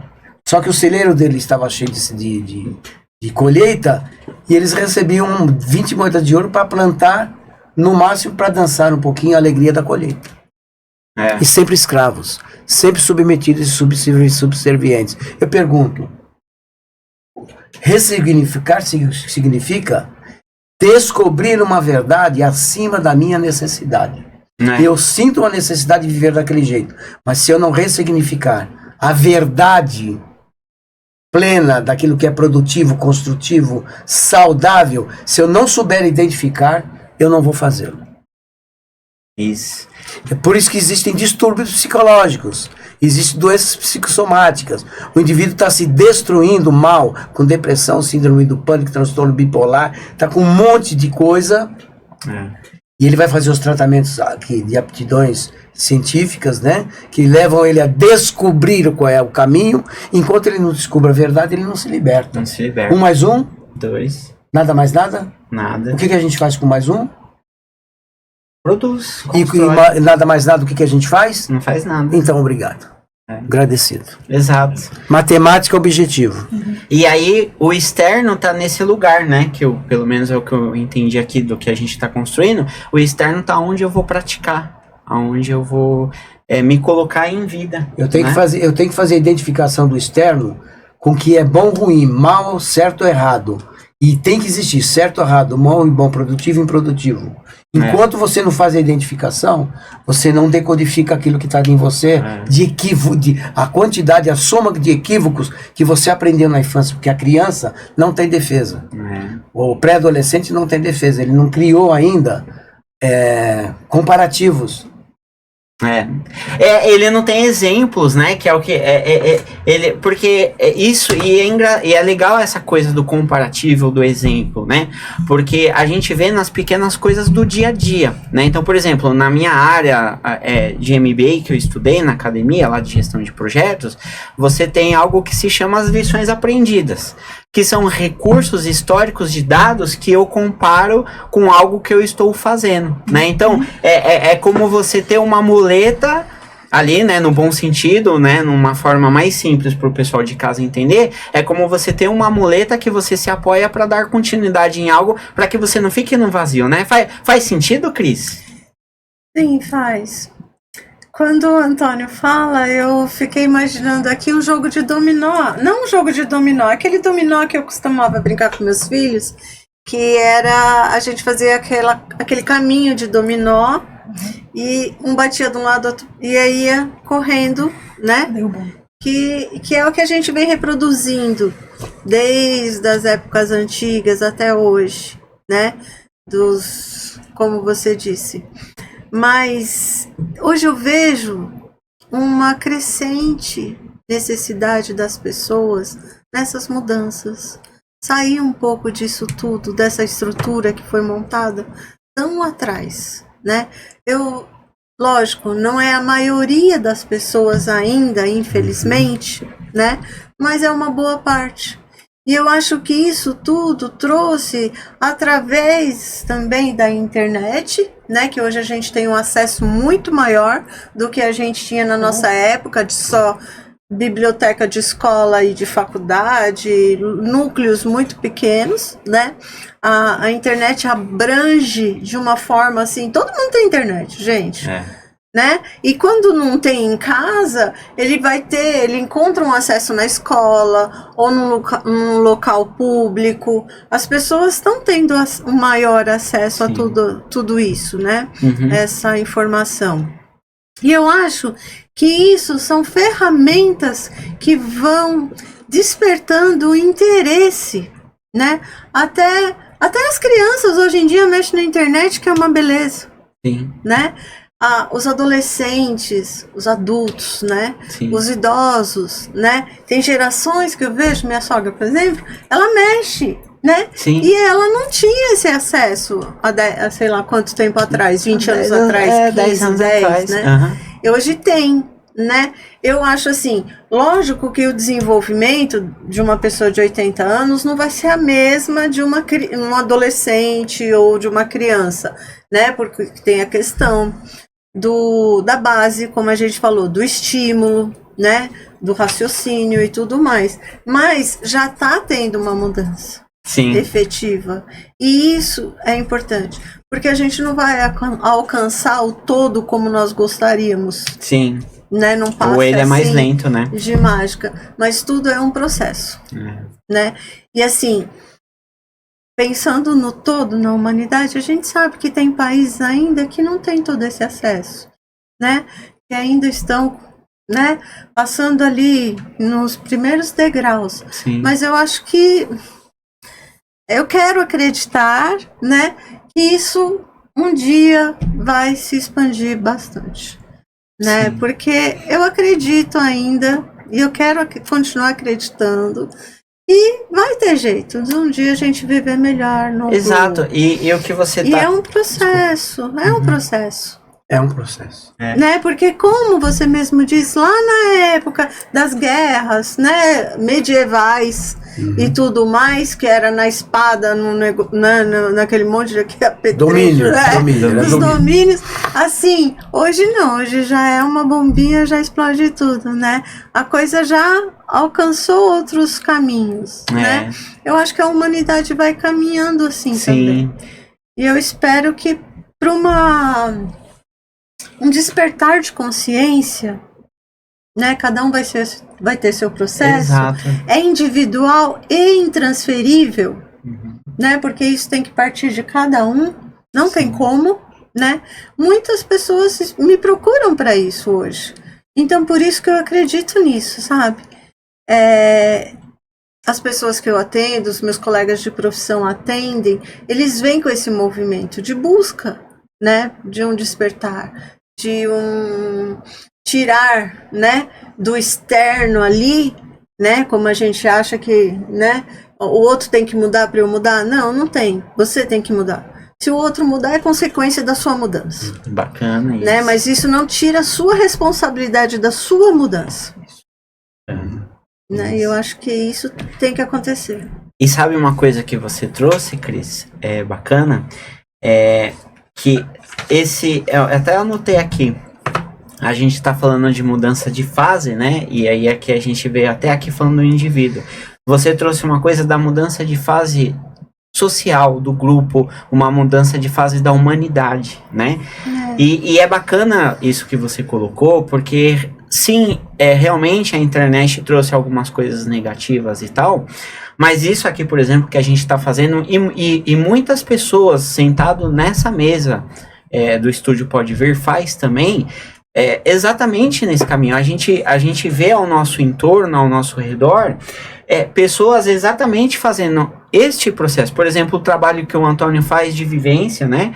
Só que o celeiro dele estava cheio de colheita e eles recebiam 20 moedas de ouro para plantar, no máximo para dançar um pouquinho a alegria da colheita. E sempre escravos, sempre submetidos e subservientes. Eu pergunto, ressignificar significa descobrir uma verdade acima da minha necessidade. Eu sinto uma necessidade de viver daquele jeito, mas se eu não ressignificar a verdade plena daquilo que é produtivo, construtivo, saudável, se eu não souber identificar, eu não vou fazê-lo. Isso. É por isso que existem distúrbios psicológicos, existem doenças psicossomáticas. O indivíduo está se destruindo mal, com depressão, síndrome do pânico, transtorno bipolar, está com um monte de coisa. E ele vai fazer os tratamentos aqui de aptidões científicas, né, que levam ele a descobrir qual é o caminho. Enquanto ele não descobre a verdade, ele não se liberta. Não se liberta. 1 mais 1? 2. Nada mais nada? Nada. O que a gente faz com mais 1? Produz. E nada mais nada, o que a gente faz? Não faz nada. Então, obrigado. Agradecido. Exato. Matemática objetivo. E aí, o externo tá nesse lugar, né? Que pelo menos é o que eu entendi aqui do que a gente tá construindo. O externo tá onde eu vou praticar. Onde eu vou me colocar em vida. Eu tenho que fazer a identificação do externo com o que é bom, ruim, mal, certo ou errado. E tem que existir certo, errado, mal e bom, produtivo e improdutivo. Enquanto você não faz a identificação, você não decodifica aquilo que está em você, de equívoco, a quantidade, a soma de equívocos que você aprendeu na infância, porque a criança não tem defesa. O pré-adolescente não tem defesa, ele não criou ainda comparativos. Ele não tem exemplos, né? Que é o que ele, porque isso e é legal essa coisa do comparativo, do exemplo, né? Porque a gente vê nas pequenas coisas do dia a dia, né? Então, por exemplo, na minha área de MBA que eu estudei na academia lá de gestão de projetos, você tem algo que se chama as lições aprendidas, que são recursos históricos de dados que eu comparo com algo que eu estou fazendo, né? Então, é como você ter uma muleta ali, né, no bom sentido, né, numa forma mais simples para o pessoal de casa entender, é como você ter uma muleta que você se apoia para dar continuidade em algo, para que você não fique no vazio, né? Faz sentido, Cris? Sim, faz. Quando o Antônio fala, eu fiquei imaginando aqui um jogo de dominó. Não um jogo de dominó, aquele dominó que eu costumava brincar com meus filhos, que era, a gente fazia aquele caminho de dominó, e um batia de um lado, outro, e aí ia correndo, né? Que é o que a gente vem reproduzindo desde as épocas antigas até hoje, né? Como você disse. Mas hoje eu vejo uma crescente necessidade das pessoas nessas mudanças. Sair um pouco disso tudo, dessa estrutura que foi montada tão atrás, né? Eu Lógico, não é a maioria das pessoas ainda, infelizmente, né? Mas é uma boa parte. E eu acho que isso tudo trouxe através também da internet, né? Que hoje a gente tem um acesso muito maior do que a gente tinha na nossa época, de só biblioteca de escola e de faculdade, núcleos muito pequenos, né? A internet abrange de uma forma assim, todo mundo tem internet, gente. Né? E quando não tem em casa, ele encontra um acesso na escola ou num local público. As pessoas estão tendo um maior acesso a tudo isso, né? Essa informação. E eu acho que isso são ferramentas que vão despertando o interesse, né? Até as crianças hoje em dia mexem na internet, que é uma beleza. Sim. Né? Os adolescentes, os adultos, né? Sim. Os idosos, né? Tem gerações que eu vejo, minha sogra, por exemplo, ela mexe, né? Sim. E ela não tinha esse acesso há sei lá quanto tempo atrás, 20 anos atrás, 10 anos 10, atrás, né? E hoje tem, né? Eu acho assim, lógico que o desenvolvimento de uma pessoa de 80 anos não vai ser a mesma de um adolescente ou de uma criança, né? Porque tem a questão da base, como a gente falou, do estímulo, né? Do raciocínio e tudo mais. Mas já está tendo uma mudança. Sim. Efetiva. E isso é importante, porque a gente não vai alcançar o todo como nós gostaríamos. Sim. Né? Não passa Ou ele é mais assim, lento, né? de mágica. Mas tudo é um processo. Né? E assim, pensando no todo, na humanidade, a gente sabe que tem países ainda que não tem todo esse acesso. Né? Que ainda estão, né, passando ali nos primeiros degraus. Sim. Mas eu acho que eu quero acreditar, né, que isso um dia vai se expandir bastante, né? Sim. Porque eu acredito ainda e eu quero continuar acreditando e vai ter jeito de um dia a gente viver melhor. Exato. E o que você E é um processo, é um processo. É um processo. Né? Porque como você mesmo disse, lá na época das guerras, né, medievais e tudo mais, que era na espada, naquele monte de apetrecho, dos domínios, assim, hoje não, hoje já é uma bombinha, já explode tudo, né? A coisa já alcançou outros caminhos, né? Eu acho que a humanidade vai caminhando assim também. E eu espero que para um despertar de consciência, né? Cada um vai ter seu processo. Exato. É individual e intransferível, né? Porque isso tem que partir de cada um. Não tem como, né? Muitas pessoas me procuram para isso hoje. Então, por isso que eu acredito nisso, sabe? As pessoas que eu atendo, os meus colegas de profissão atendem, eles vêm com esse movimento de busca, né? De um despertar, de um tirar, né, do externo ali, né, como a gente acha que, né, o outro tem que mudar para eu mudar. Não tem. Você tem que mudar. Se o outro mudar, é consequência da sua mudança. Bacana isso. Né? Mas isso não tira a sua responsabilidade da sua mudança. Né? E eu acho que isso tem que acontecer. E sabe uma coisa que você trouxe, Cris? É bacana? Que eu até anotei aqui. A gente está falando de mudança de fase, né? E aí aqui a gente veio até aqui falando do indivíduo. Você trouxe uma coisa da mudança de fase social do grupo, uma mudança de fase da humanidade, né? E é bacana isso que você colocou, porque sim, realmente a internet trouxe algumas coisas negativas e tal, mas isso aqui, por exemplo, que a gente está fazendo, e muitas pessoas sentado nessa mesa do Estúdio Pode Vir faz também, exatamente nesse caminho. A gente vê ao nosso entorno, ao nosso redor, pessoas exatamente fazendo este processo. Por exemplo, o trabalho que o Antônio faz de vivência, né?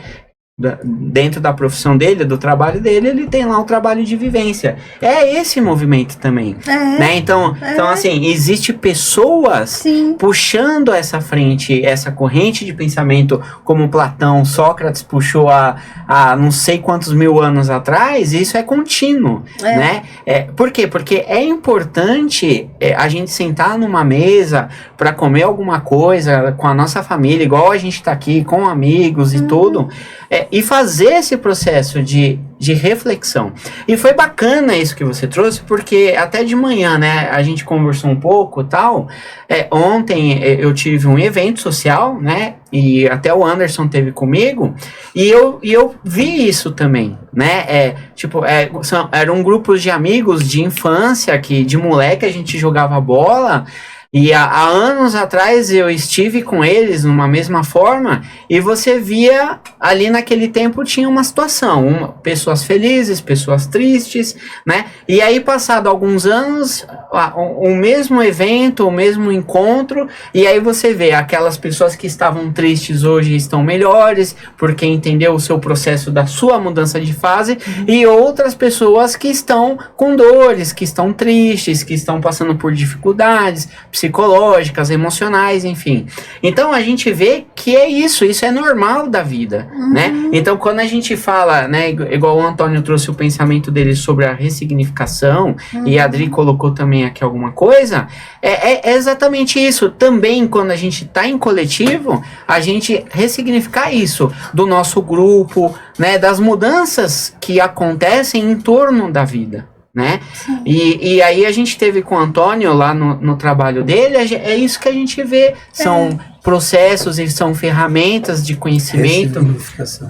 dentro da profissão dele, do trabalho dele, ele tem lá um trabalho de vivência. É esse movimento também, né? Então, assim, existe pessoas Sim. puxando essa frente, essa corrente de pensamento, como Platão, Sócrates puxou há não sei quantos mil anos atrás, e isso é contínuo, né? Por quê? Porque é importante a gente sentar numa mesa para comer alguma coisa com a nossa família, igual a gente tá aqui, com amigos e tudo, e fazer esse processo de reflexão. E foi bacana isso que você trouxe, porque até de manhã, né, a gente conversou um pouco e tal. Ontem eu tive um evento social, né, e até o Anderson teve comigo, e eu vi isso também, né, eram grupos de amigos de infância, de moleque a gente jogava bola. E há anos atrás eu estive com eles numa mesma forma, e você via ali naquele tempo tinha uma situação, pessoas felizes, pessoas tristes, né? E aí passado alguns anos, o mesmo evento, o mesmo encontro, e aí você vê aquelas pessoas que estavam tristes hoje estão melhores, porque entendeu o seu processo da sua mudança de fase, e outras pessoas que estão com dores, que estão tristes, que estão passando por dificuldades psicológicas, emocionais, enfim. Então a gente vê que isso é normal da vida, né? Então quando a gente fala, né, igual o Antônio trouxe o pensamento dele sobre a ressignificação, e a Adri colocou também aqui alguma coisa, é exatamente isso. Também quando a gente está em coletivo, a gente ressignificar isso do nosso grupo, né, das mudanças que acontecem em torno da vida, né? E aí a gente teve com o Antônio lá no trabalho dele, é isso que a gente vê, são processos e são ferramentas de conhecimento,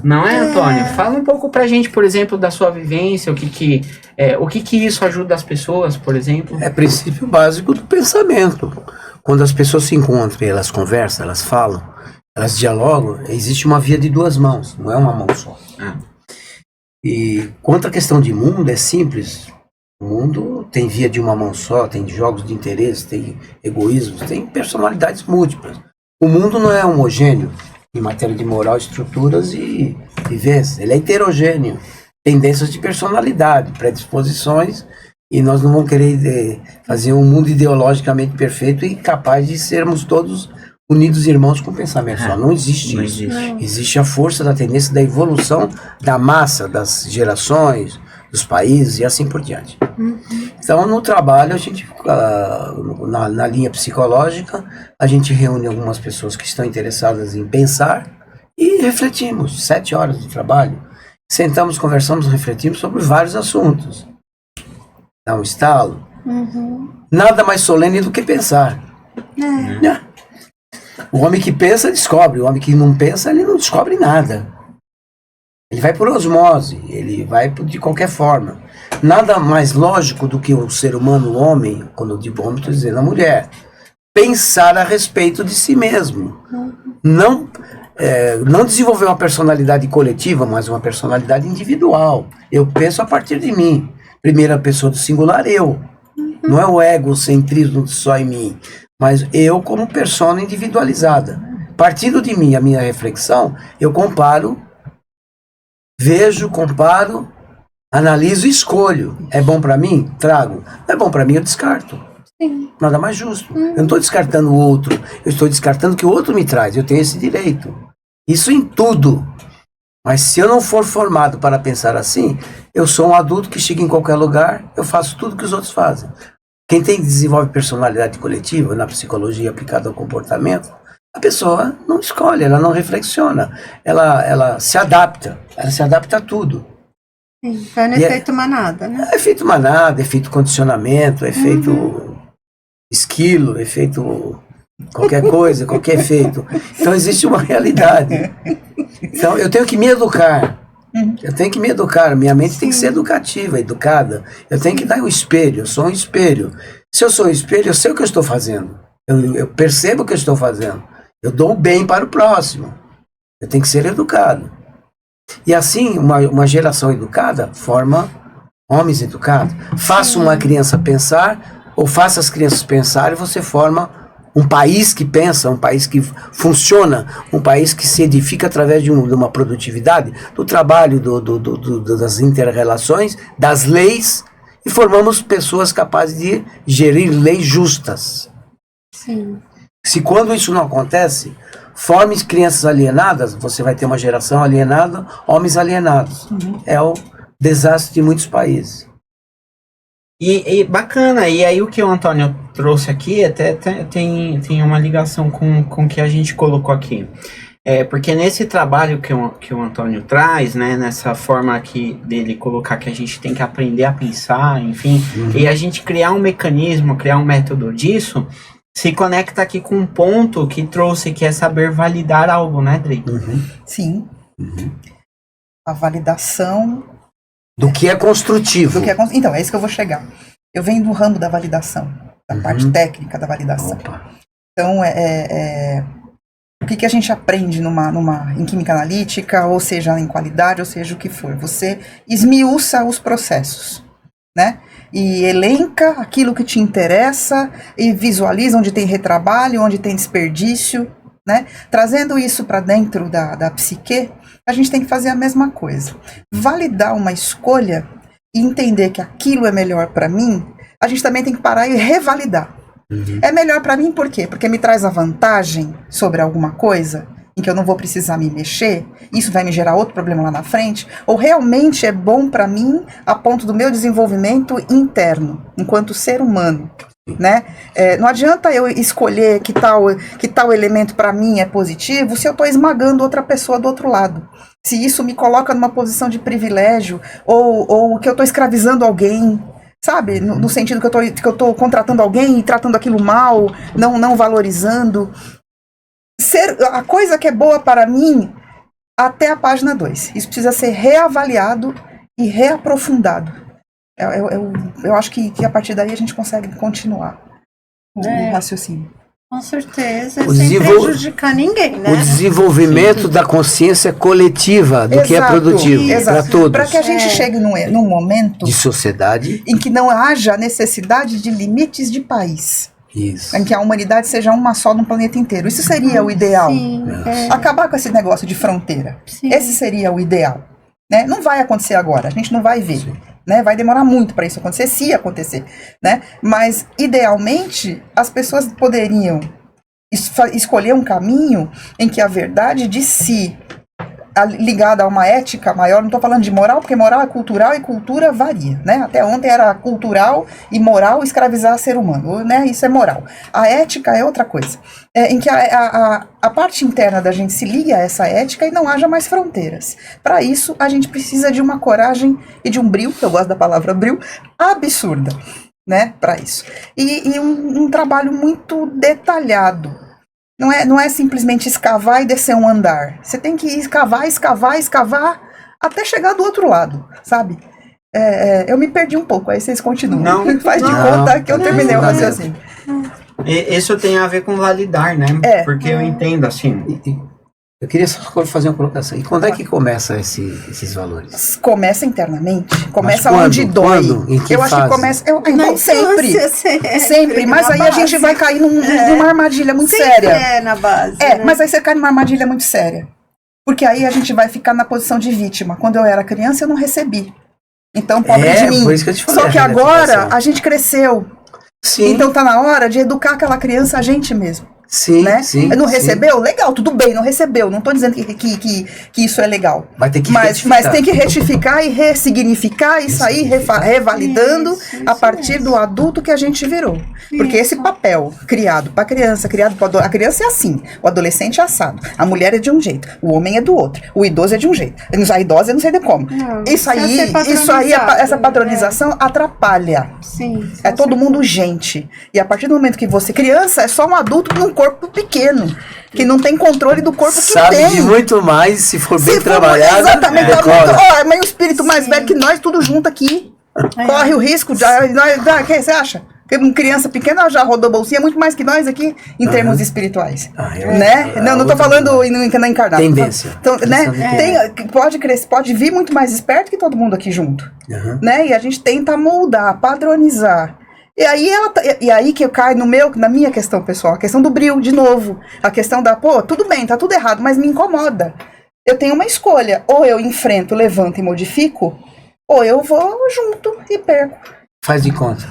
não é, Antônio? Fala um pouco pra gente, por exemplo, da sua vivência, o que isso ajuda as pessoas, por exemplo. É princípio básico do pensamento. Quando as pessoas se encontram, elas conversam, elas falam, elas dialogam, existe uma via de duas mãos, não é uma mão só. E quanto à questão de mundo, é simples. O mundo tem via de uma mão só, tem jogos de interesse, tem egoísmos, tem personalidades múltiplas. O mundo não é homogêneo em matéria de moral, estruturas e vivência. Ele é heterogêneo. Tendências de personalidade, predisposições, e nós não vamos querer fazer um mundo ideologicamente perfeito e capaz de sermos todos unidos irmãos com pensamento só. Não existe isso. Não. Existe a força da tendência da evolução da massa, das gerações, dos países e assim por diante. Então, no trabalho, a gente, na linha psicológica, a gente reúne algumas pessoas que estão interessadas em pensar e refletimos. 7 horas de trabalho. Sentamos, conversamos, refletimos sobre vários assuntos. Dá um estalo. Nada mais solene do que pensar. O homem que pensa, descobre. O homem que não pensa, ele não descobre nada. Ele vai por osmose, ele vai de qualquer forma. Nada mais lógico do que o ser humano, o homem, quando eu digo homem, estou dizendo a mulher, pensar a respeito de si mesmo. Não desenvolver uma personalidade coletiva, mas uma personalidade individual. Eu penso a partir de mim. Primeira pessoa do singular, eu. Não é o egocentrismo só em mim, mas eu como persona individualizada. Partindo de mim, a minha reflexão, eu comparo, vejo, comparo, analiso e escolho. É bom para mim? Trago. Não é bom para mim? Eu descarto. Sim. Nada mais justo. Eu não estou descartando o outro, eu estou descartando o que o outro me traz. Eu tenho esse direito. Isso em tudo. Mas se eu não for formado para pensar assim, eu sou um adulto que chega em qualquer lugar, eu faço tudo que os outros fazem. Quem desenvolve personalidade coletiva na psicologia aplicada ao comportamento, a pessoa não escolhe, ela não reflexiona, ela se adapta a tudo. Sim, é um efeito manada, né? É efeito manada, efeito condicionamento, efeito esquilo, efeito qualquer coisa, qualquer efeito. Então existe uma realidade. Então eu tenho que me educar. Minha mente tem que ser educativa, educada. Eu tenho que dar um espelho, eu sou um espelho. Se eu sou um espelho, eu sei o que eu estou fazendo. Eu percebo o que eu estou fazendo. Eu dou o bem para o próximo. Eu tenho que ser educado. E assim, uma geração educada forma homens educados. Faça uma criança pensar, ou faça as crianças pensarem, você forma um país que pensa, um país que funciona, um país que se edifica através de uma produtividade, do trabalho, das inter-relações, das leis, e formamos pessoas capazes de gerir leis justas. Sim. Se quando isso não acontece, forme crianças alienadas, você vai ter uma geração alienada, homens alienados. É o desastre de muitos países. E bacana, e aí o que o Antônio trouxe aqui até tem uma ligação com o que a gente colocou aqui. Porque nesse trabalho que o Antônio traz, né, nessa forma aqui dele colocar que a gente tem que aprender a pensar, enfim, e a gente criar um mecanismo, criar um método disso, se conecta aqui com um ponto que trouxe, que é saber validar algo, né, Dri? Sim. A validação... Do que é construtivo. Então, é isso que eu vou chegar. Eu venho do ramo da validação, da parte técnica da validação. Opa. Então, o que a gente aprende em química analítica, ou seja, em qualidade, ou seja, o que for? Você esmiuça os processos, né? E elenca aquilo que te interessa e visualiza onde tem retrabalho, onde tem desperdício, né? Trazendo isso para dentro da psique, a gente tem que fazer a mesma coisa. Validar uma escolha e entender que aquilo é melhor para mim, a gente também tem que parar e revalidar. É melhor para mim por quê? Porque me traz a vantagem sobre alguma coisa em que eu não vou precisar me mexer, isso vai me gerar outro problema lá na frente, ou realmente é bom para mim a ponto do meu desenvolvimento interno, enquanto ser humano. Né? Não adianta eu escolher que tal elemento para mim é positivo se eu estou esmagando outra pessoa do outro lado. Se isso me coloca numa posição de privilégio ou que eu estou escravizando alguém, sabe? No sentido que eu estou contratando alguém e tratando aquilo mal, não valorizando. A coisa que é boa para mim até a página 2. Isso precisa ser reavaliado e reaprofundado. Eu acho que a partir daí a gente consegue continuar o raciocínio. Com certeza, sem prejudicar ninguém, né? O desenvolvimento da consciência coletiva do que é produtivo para todos. Para que a gente chegue num momento de sociedade em que não haja necessidade de limites de país. Isso. Em que a humanidade seja uma só no planeta inteiro. Isso seria o ideal. Sim, Acabar com esse negócio de fronteira. Sim. Esse seria o ideal. Né? Não vai acontecer agora, a gente não vai ver. Né? Vai demorar muito para isso acontecer, se acontecer. Né? Mas, idealmente, as pessoas poderiam escolher um caminho em que a verdade de si, ligada a uma ética maior, não estou falando de moral, porque moral é cultural e cultura varia. Né? Até ontem era cultural e moral escravizar ser humano. Né? Isso é moral. A ética é outra coisa. Em que a parte interna da gente se liga a essa ética e não haja mais fronteiras. Para isso, a gente precisa de uma coragem e de um brio, eu gosto da palavra brio, absurda, né, para isso. E um trabalho muito detalhado. Não é simplesmente escavar e descer um andar. Você tem que escavar até chegar do outro lado, sabe? Eu me perdi um pouco, aí vocês continuam. Não, faz de conta que eu terminei o raciocínio. Isso tem a ver com validar, né? Porque eu entendo, assim... Eu queria só fazer uma colocação. E quando é que começam esses valores? Começa internamente. Começa onde dói. Em que eu acho que começa... sempre. Sempre. Mas aí a gente vai cair numa armadilha muito séria. É na base. Né? Mas aí você cai numa armadilha muito séria. Porque aí a gente vai ficar na posição de vítima. Quando eu era criança, eu não recebi. Então, pobre de mim. Por isso que eu te falei, só que agora a gente cresceu. Sim. Então tá na hora de educar aquela criança a gente mesmo. Sim, né? sim. Não recebeu? Legal, tudo bem, não recebeu. Não tô dizendo que isso é legal. Mas tem que mas tem que retificar e ressignificar e sair revalidando a partir do adulto que a gente virou. Porque esse papel criado para criança, a criança é assim, o adolescente é assado, a mulher é de um jeito, o homem é do outro, o idoso é de um jeito, a idosa eu não sei de como. Isso aí, essa padronização atrapalha. Sim. É todo mundo gente. E a partir do momento que você... Criança é só um adulto num corpo pequeno, que não tem controle do corpo que sabe tem. Sabe de muito mais se for bem trabalhado. Exatamente. É meio espírito mais velho que nós, tudo junto aqui. Corre o risco de... O que você acha? Porque uma criança pequena já rodou bolsinha muito mais que nós aqui em termos espirituais. Né? Não tô falando na encarnada. Tendência. Então, né? Pode crescer, pode vir muito mais esperto que todo mundo aqui junto. Né? E a gente tenta moldar, padronizar E aí que eu caio na minha questão pessoal, a questão do brilho, de novo. A questão da, tudo bem, tá tudo errado, mas me incomoda. Eu tenho uma escolha, ou eu enfrento, levanto e modifico, ou eu vou junto e perco. Faz de conta.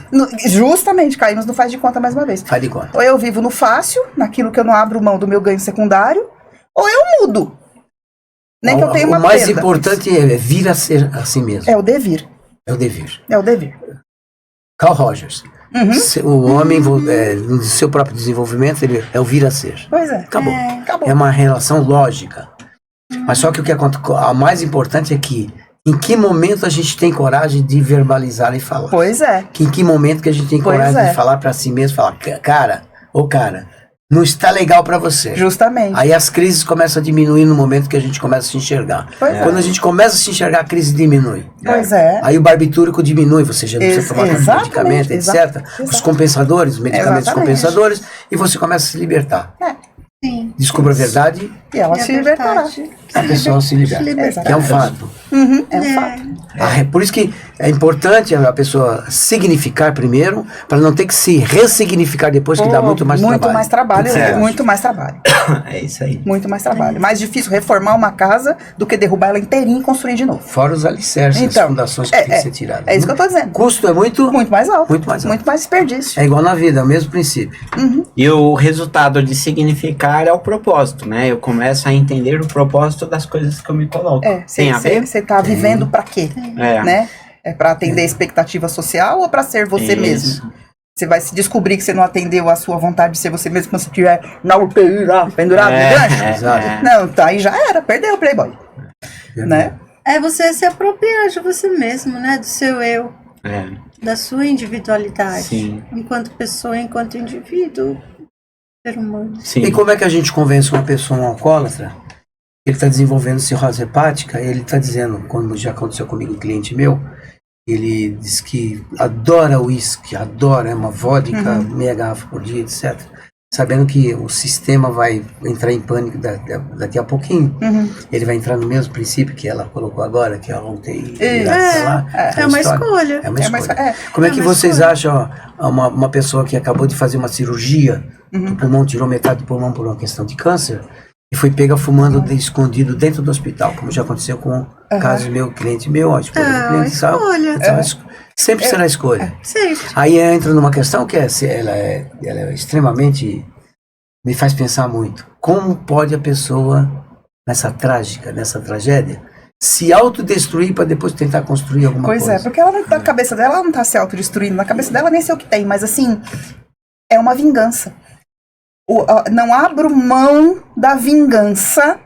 Justamente, caímos no faz de conta mais uma vez. Faz de conta. Ou eu vivo no fácil, naquilo que eu não abro mão do meu ganho secundário, ou eu mudo. Nem que eu tenha uma O mais perda. importante é vir a ser assim mesmo. É o devir. É o dever. É o devir. Carl Rogers. Uhum. O homem, no seu próprio desenvolvimento, ele é o vir a ser. Pois é. Acabou. Acabou. É uma relação lógica. Mas só que o que acontece, a mais importante é que em que momento a gente tem coragem de verbalizar e falar. Pois é. Que em que momento que a gente tem Pois coragem é. de falar pra si mesmo, falar, cara, não está legal pra você. Justamente. Aí as crises começam a diminuir no momento que a gente começa a se enxergar. Pois é. Quando a gente começa a se enxergar, a crise diminui. Pois é. Aí o barbitúrico diminui, você já não precisa tomar tanto Exatamente, medicamento, etc. Os compensadores, os medicamentos Exatamente. compensadores, e você começa a se libertar. Sim. Descubra a verdade, E ela se libertará. a pessoa se liberta. libertará. Que é um fato. Uhum, é um fato. Por isso que é importante a pessoa significar primeiro, para não ter que se ressignificar depois, que dá muito mais trabalho. Muito mais trabalho, É. muito mais trabalho. É isso aí. Muito mais trabalho. Mais difícil reformar uma casa do que derrubar ela inteirinha e construir de novo. Fora os alicerces, Então, as fundações que tem que ser tiradas. É isso que eu tô dizendo. Custo é muito Muito mais alto. Muito mais alto. Muito mais desperdício. É igual na vida, é o mesmo princípio. E o resultado de significar é o propósito, né? Eu começo a entender o propósito das coisas que eu me coloco. Tem a ver? Você tá vivendo pra quê? É. Né? É pra atender a expectativa social ou pra ser você Isso. mesmo? Você vai se descobrir que você não atendeu a sua vontade de ser você mesmo quando você estiver na UTI lá, pendurado no gancho? exato. Não, tá, aí já era, perdeu o Playboy. Né? É você se apropriar de você mesmo, né? Do seu eu, É. da sua individualidade. Sim. Enquanto pessoa, enquanto indivíduo, ser humano. Sim. E como é que a gente convence uma pessoa, um alcoólatra, ele está desenvolvendo cirrose hepática, ele está dizendo, como já aconteceu comigo, um cliente meu, ele diz que adora uísque, adora, é uma vodka, meia garrafa por dia, etc. Sabendo que o sistema vai entrar em pânico daqui a pouquinho. Ele vai entrar no mesmo princípio que ela colocou agora, que é a UTI. É uma escolha. É uma É uma escolha. escolha. Como é que uma vocês escolha. acham uma pessoa que acabou de fazer uma cirurgia do pulmão, tirou metade do pulmão por uma questão de câncer, e foi pega fumando escondido dentro do hospital, como já aconteceu com casos meu, cliente meu, a esposa do cliente e tal. escolha. Então, sempre será escolha. Sim. Aí entra numa questão que ela é extremamente, me faz pensar muito. Como pode a pessoa, nessa tragédia, se autodestruir para depois tentar construir alguma Pois coisa? é, porque ela não, na cabeça dela, ela não tá se autodestruindo. Na cabeça dela nem sei o que tem, mas assim, é uma vingança. Não abro mão da vingança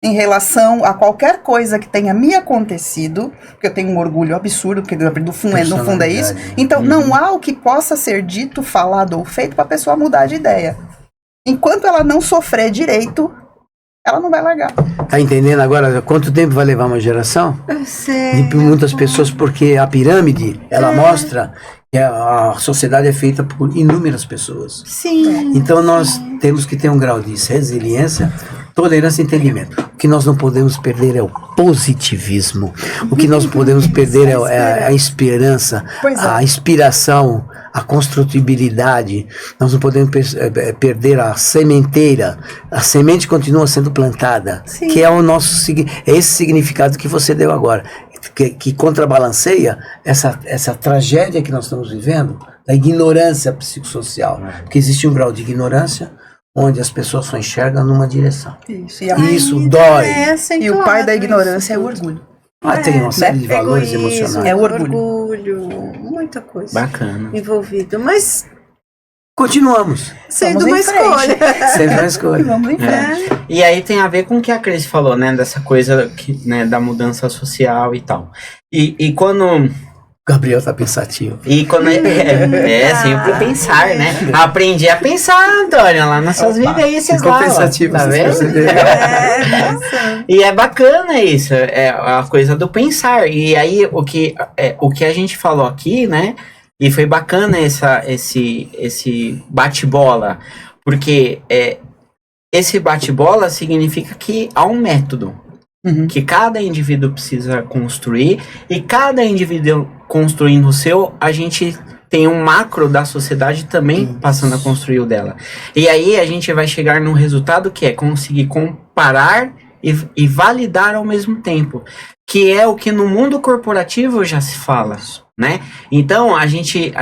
em relação a qualquer coisa que tenha me acontecido, porque eu tenho um orgulho absurdo, porque no fundo é isso. Então, não há o que possa ser dito, falado ou feito para a pessoa mudar de ideia. Enquanto ela não sofrer direito, ela não vai largar. Tá entendendo agora quanto tempo vai levar uma geração? Eu sei. De muitas pessoas, porque a pirâmide, ela mostra que a sociedade é feita por inúmeras pessoas. Sim. Então nós temos que ter um grau de resiliência, tolerância e entendimento. O que nós não podemos perder é o positivismo. O que nós podemos perder é a esperança, Pois é. a inspiração, a construtibilidade. Nós não podemos perder a sementeira. A semente continua sendo plantada, Sim. que é o nosso é esse significado que você deu agora, que contrabalanceia essa tragédia que nós estamos vivendo, da ignorância psicossocial. Porque existe um grau de ignorância onde as pessoas só enxergam numa direção. Isso. E isso dói. E o pai da ignorância é o orgulho. Tem uma série de valores Egoísmo, emocionais. É o orgulho. Muita coisa Bacana. envolvida. Mas Continuamos. sendo Vamos uma em frente. escolha. Sempre uma escolha. Vamos em frente. E aí tem a ver com o que a Cris falou, né? Dessa coisa né, da mudança social e tal. E quando... Gabriel tá pensativo. E quando sempre pensar, né? Aprendi a pensar, Antônio, lá nas suas vivências Ficou lá. ó. pensativo, Tá vocês vendo? perceberam? E é bacana isso, é a coisa do pensar. E aí o que a gente falou aqui, né? E foi bacana esse bate-bola, porque esse bate-bola significa que há um método que cada indivíduo precisa construir, e cada indivíduo construindo o seu, a gente tem um macro da sociedade também passando a construir o dela. E aí a gente vai chegar num resultado que é conseguir comparar e validar ao mesmo tempo, que é o que no mundo corporativo já se fala, né? Então a gente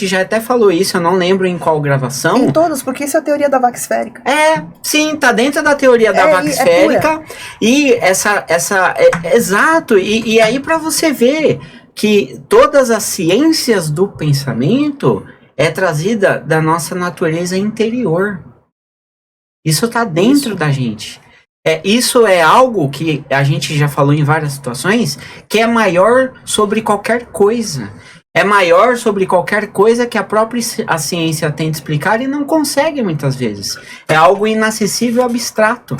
já até falou isso, eu não lembro em qual gravação. Em todos, porque isso é a teoria da vaca esférica. Sim, tá dentro da teoria da vaca esférica. E exato. E aí para você ver que todas as ciências do pensamento é trazida da nossa natureza interior. Isso tá dentro da gente. Isso é algo que a gente já falou em várias situações, que é maior sobre qualquer coisa. É maior sobre qualquer coisa que a ciência tenta explicar e não consegue muitas vezes. É algo inacessível, abstrato.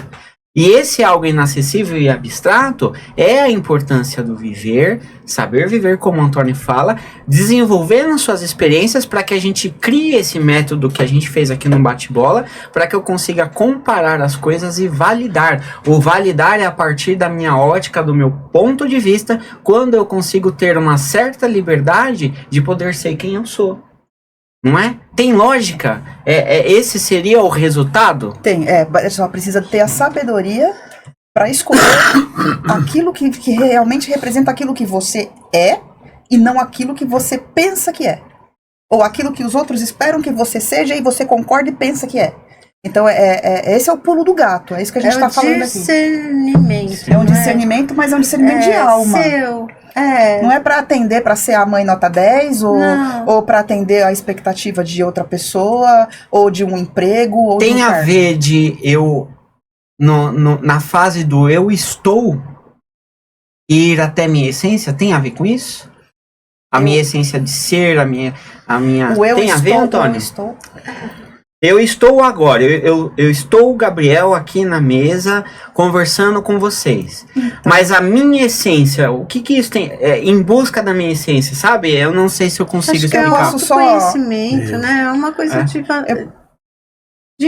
E esse algo inacessível e abstrato é a importância do viver, saber viver, como o Antônio fala, desenvolvendo suas experiências para que a gente crie esse método que a gente fez aqui no bate-bola, para que eu consiga comparar as coisas e validar. O validar é a partir da minha ótica, do meu ponto de vista, quando eu consigo ter uma certa liberdade de poder ser quem eu sou. Não é? Tem lógica? Esse seria o resultado? Tem, só precisa ter a sabedoria para escolher aquilo que realmente representa aquilo que você é e não aquilo que você pensa que é. Ou aquilo que os outros esperam que você seja e você concorda e pensa que é. Então, esse é o pulo do gato, é isso que a gente está falando aqui. Discernimento. É um discernimento, mas é um discernimento de alma. Não é para atender, para ser a mãe nota 10, ou para atender a expectativa de outra pessoa, ou de um emprego. Ou tem a ver de eu, na fase do eu estou, ir até minha essência? Tem a ver com isso? Minha essência de ser, a minha o eu tem estou, a ver, Antônio? Eu estou agora, eu estou o Gabriel aqui na mesa conversando com vocês. Então. Mas a minha essência, o que isso tem? Em busca da minha essência, sabe? Eu não sei se eu consigo explicar. Acho que conhecimento, né? É uma coisa de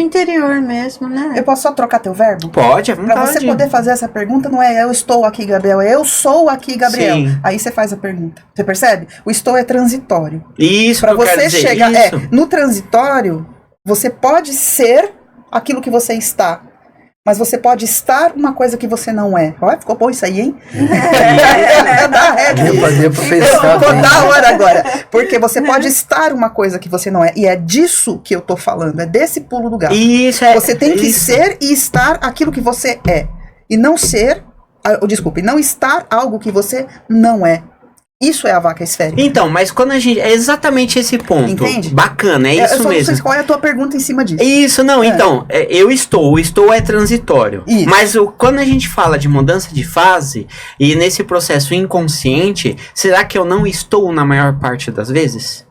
interior mesmo, né? Eu posso só trocar teu verbo? Pode, à vontade. Pra você poder fazer essa pergunta, não é eu estou aqui, Gabriel, é eu sou aqui, Gabriel. Sim. Aí você faz a pergunta. Você percebe? O estou é transitório. Isso, pra você dizer, chegar. isso. No transitório, você pode ser aquilo que você está, mas você pode estar uma coisa que você não é. Olha, ficou bom isso aí, hein? Ficou da hora agora. Porque você pode estar uma coisa que você não é. E é disso que eu tô falando. É desse pulo do gato. Você tem que ser e estar aquilo que você é. E não ser... Desculpe, não estar algo que você não é. Isso é a vaca esférica. Então, mas quando a gente... É exatamente esse ponto. Entende? Bacana, isso mesmo. Eu só não sei qual é a tua pergunta em cima disso. Isso, não, então, eu estou. O estou é transitório. Isso. Mas quando a gente fala de mudança de fase, e nesse processo inconsciente, será que eu não estou na maior parte das vezes?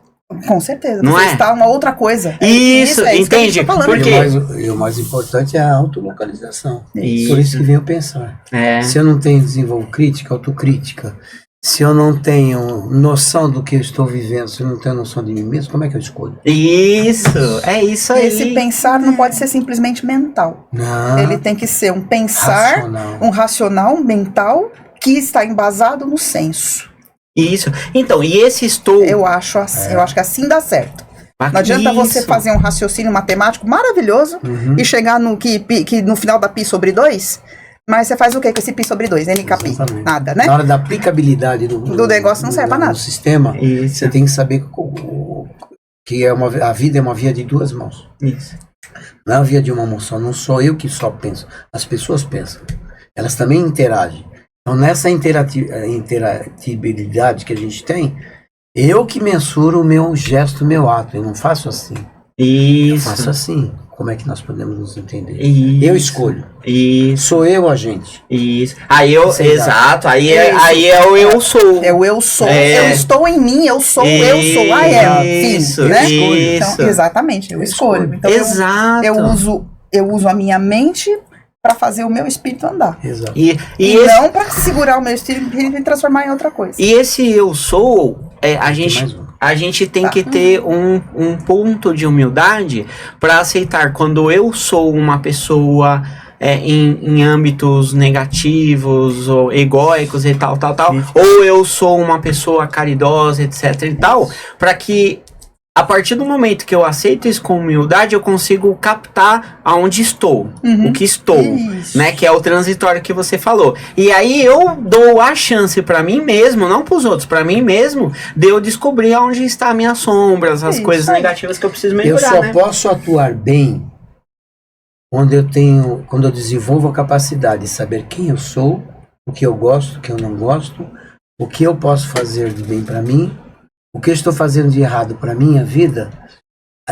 Com certeza. Não você é? está uma outra coisa. Isso, entende? Porque... E o mais importante é a autolocalização. Isso. Por isso que vem o pensar. Se eu não tenho desenvolvo crítica, autocrítica, se eu não tenho noção do que eu estou vivendo, se eu não tenho noção de mim mesmo, como é que eu escolho? Isso, é isso aí. Esse pensar não pode ser simplesmente mental. Não. Ele tem que ser um pensar, um racional mental, que está embasado no senso. Isso. Então, e esse estou... Eu acho que assim dá certo. Não adianta você fazer um raciocínio matemático maravilhoso e chegar no que no final da pi sobre 2... Mas você faz o que com esse pi sobre 2? NKP? Nada, né? Na hora da aplicabilidade do negócio não serve pra nada. No sistema, você tem que saber que a vida é uma via de duas mãos. Isso. Não é uma via de uma mão só. Não sou eu que só penso. As pessoas pensam. Elas também interagem. Então, nessa interatibilidade que a gente tem, eu que mensuro o meu gesto, o meu ato. Eu não faço assim. Isso. Eu faço assim. Como é que nós podemos nos entender? Isso. Eu escolho. Isso. Sou eu agente. Isso. Aí exato. Aí é o eu sou. É o eu sou. Eu estou em mim, eu sou, eu sou. I am. Isso, né? isso. Então, exatamente, eu escolho. Então, exato. Eu uso a minha mente para fazer o meu espírito andar. Exato. E não para segurar o meu espírito e transformar em outra coisa. E esse eu sou, a gente tem que ter um ponto de humildade para aceitar quando eu sou uma pessoa em âmbitos negativos ou egóicos e tal, Sim. ou eu sou uma pessoa caridosa, etc e tal, para que a partir do momento que eu aceito isso com humildade, eu consigo captar aonde estou, o que estou, Isso. né? Que é o transitório que você falou. E aí eu dou a chance pra mim mesmo, não pros outros, pra mim mesmo, de eu descobrir aonde está a minha sombras, as Isso coisas aí. negativas que eu preciso Eu melhorar, só né? posso atuar bem quando eu desenvolvo a capacidade de saber quem eu sou, o que eu gosto, o que eu não gosto, o que eu posso fazer de bem para mim, o que eu estou fazendo de errado para minha vida.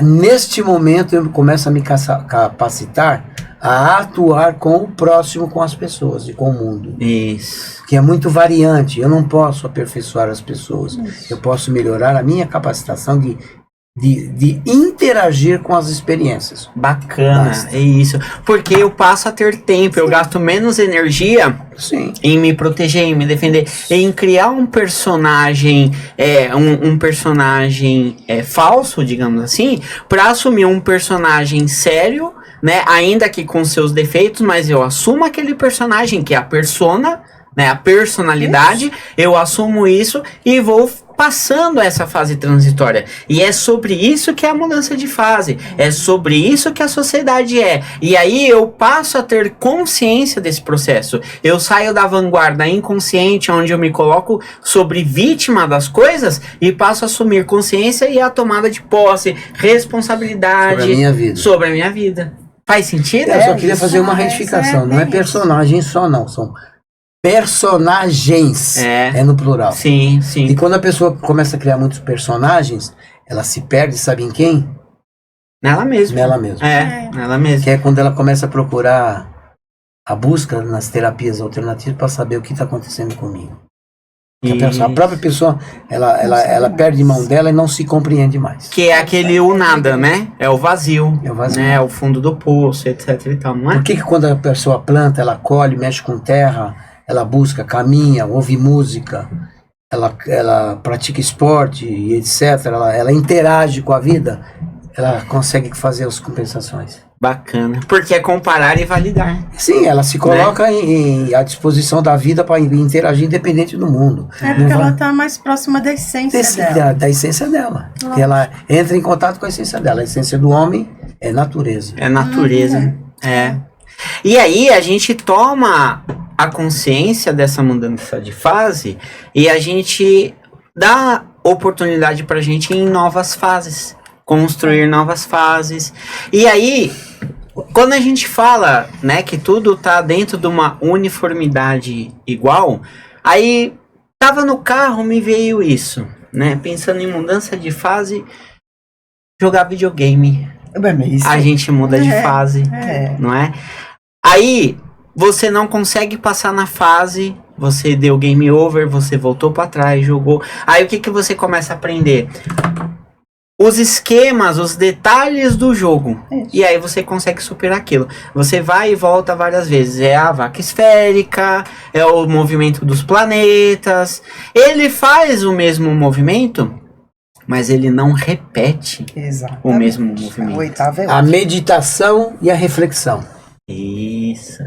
Neste momento eu começo a me capacitar a atuar com o próximo, com as pessoas e com o mundo, Isso. que é muito variante. Eu não posso aperfeiçoar as pessoas, eu posso melhorar a minha capacitação de interagir com as experiências. Bacana, Basta. é isso. Porque eu passo a ter tempo, eu gasto menos energia Sim. em me proteger, em me defender, em criar um personagem, um personagem falso, digamos assim, para assumir um personagem sério, né? Ainda que com seus defeitos, mas eu assumo aquele personagem que é a persona, né? A personalidade, eu assumo isso e vou passando essa fase transitória. E é sobre isso que é a mudança de fase. É sobre isso que a sociedade é. E aí eu passo a ter consciência desse processo. Eu saio da vanguarda inconsciente, onde eu me coloco sobre vítima das coisas, e passo a assumir consciência e a tomada de posse, responsabilidade Sobre a minha vida. sobre a minha vida. Faz sentido? Eu só queria fazer uma retificação. Não é personagem só, não. São personagens. É no plural. Sim, sim. E quando a pessoa começa a criar muitos personagens, ela se perde, sabe em quem? Nela mesma. Nela mesma. Nela mesma. Que é quando ela começa a procurar a busca nas terapias alternativas para saber o que está acontecendo comigo. A própria pessoa, ela perde mão dela e não se compreende mais. Que é aquele o nada, né? É o vazio. É o vazio. Né? É o fundo do poço, etc e tal, não é? Por que quando a pessoa planta, ela colhe, mexe com terra, ela busca, caminha, ouve música, ela pratica esporte e etc, ela interage com a vida, ela consegue fazer as compensações. Bacana. Porque é comparar e validar. Sim, ela se coloca à disposição da vida para interagir independente do mundo. É porque ela está mais próxima da essência dela. Da essência dela. Que ela entra em contato com a essência dela. A essência do homem é natureza. É natureza. E aí a gente toma a consciência dessa mudança de fase e a gente dá oportunidade pra gente em novas fases. Construir novas fases. E aí, quando a gente fala, né, que tudo tá dentro de uma uniformidade igual, aí tava no carro, me veio isso, né? Pensando em mudança de fase, jogar videogame. A gente muda de fase, não é? Aí, você não consegue passar na fase, você deu game over, você voltou pra trás, jogou. Aí o que que você começa a aprender? Os esquemas, os detalhes do jogo. Isso. E aí você consegue superar aquilo. Você vai e volta várias vezes. É a vaca esférica, é o movimento dos planetas. Ele faz o mesmo movimento, mas ele não repete o mesmo movimento. A oitava é A meditação e a reflexão. Isso.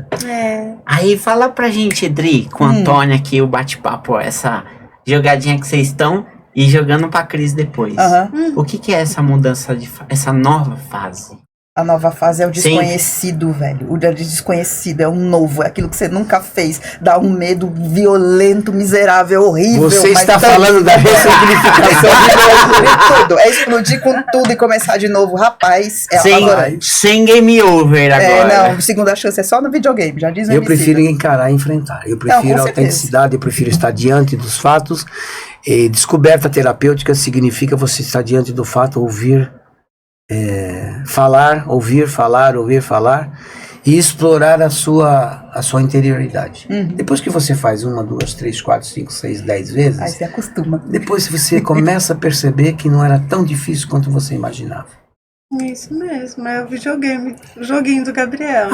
Aí fala pra gente, Edri, com o Antônio aqui, o bate-papo, essa jogadinha que vocês estão e jogando pra Cris depois. O que é essa mudança essa nova fase? A nova fase é o desconhecido, velho. O desconhecido é o novo, é aquilo que você nunca fez. Dá um medo violento, miserável, horrível. Você está falando da ressignificação de tudo. É explodir com tudo e começar de novo. Rapaz, sem game over agora. Não, segunda chance é só no videogame, já diz o Eu prefiro encarar e enfrentar. Eu prefiro a autenticidade, eu prefiro estar diante dos fatos. E descoberta terapêutica significa você estar diante do fato, ouvir, falar, ouvir, falar e explorar a sua interioridade. Depois que você faz 1, 2, 3, 4, 5, 6, 10 vezes, aí você acostuma. Depois você começa a perceber que não era tão difícil quanto você imaginava. Isso mesmo, é o videogame, o joguinho do Gabriel.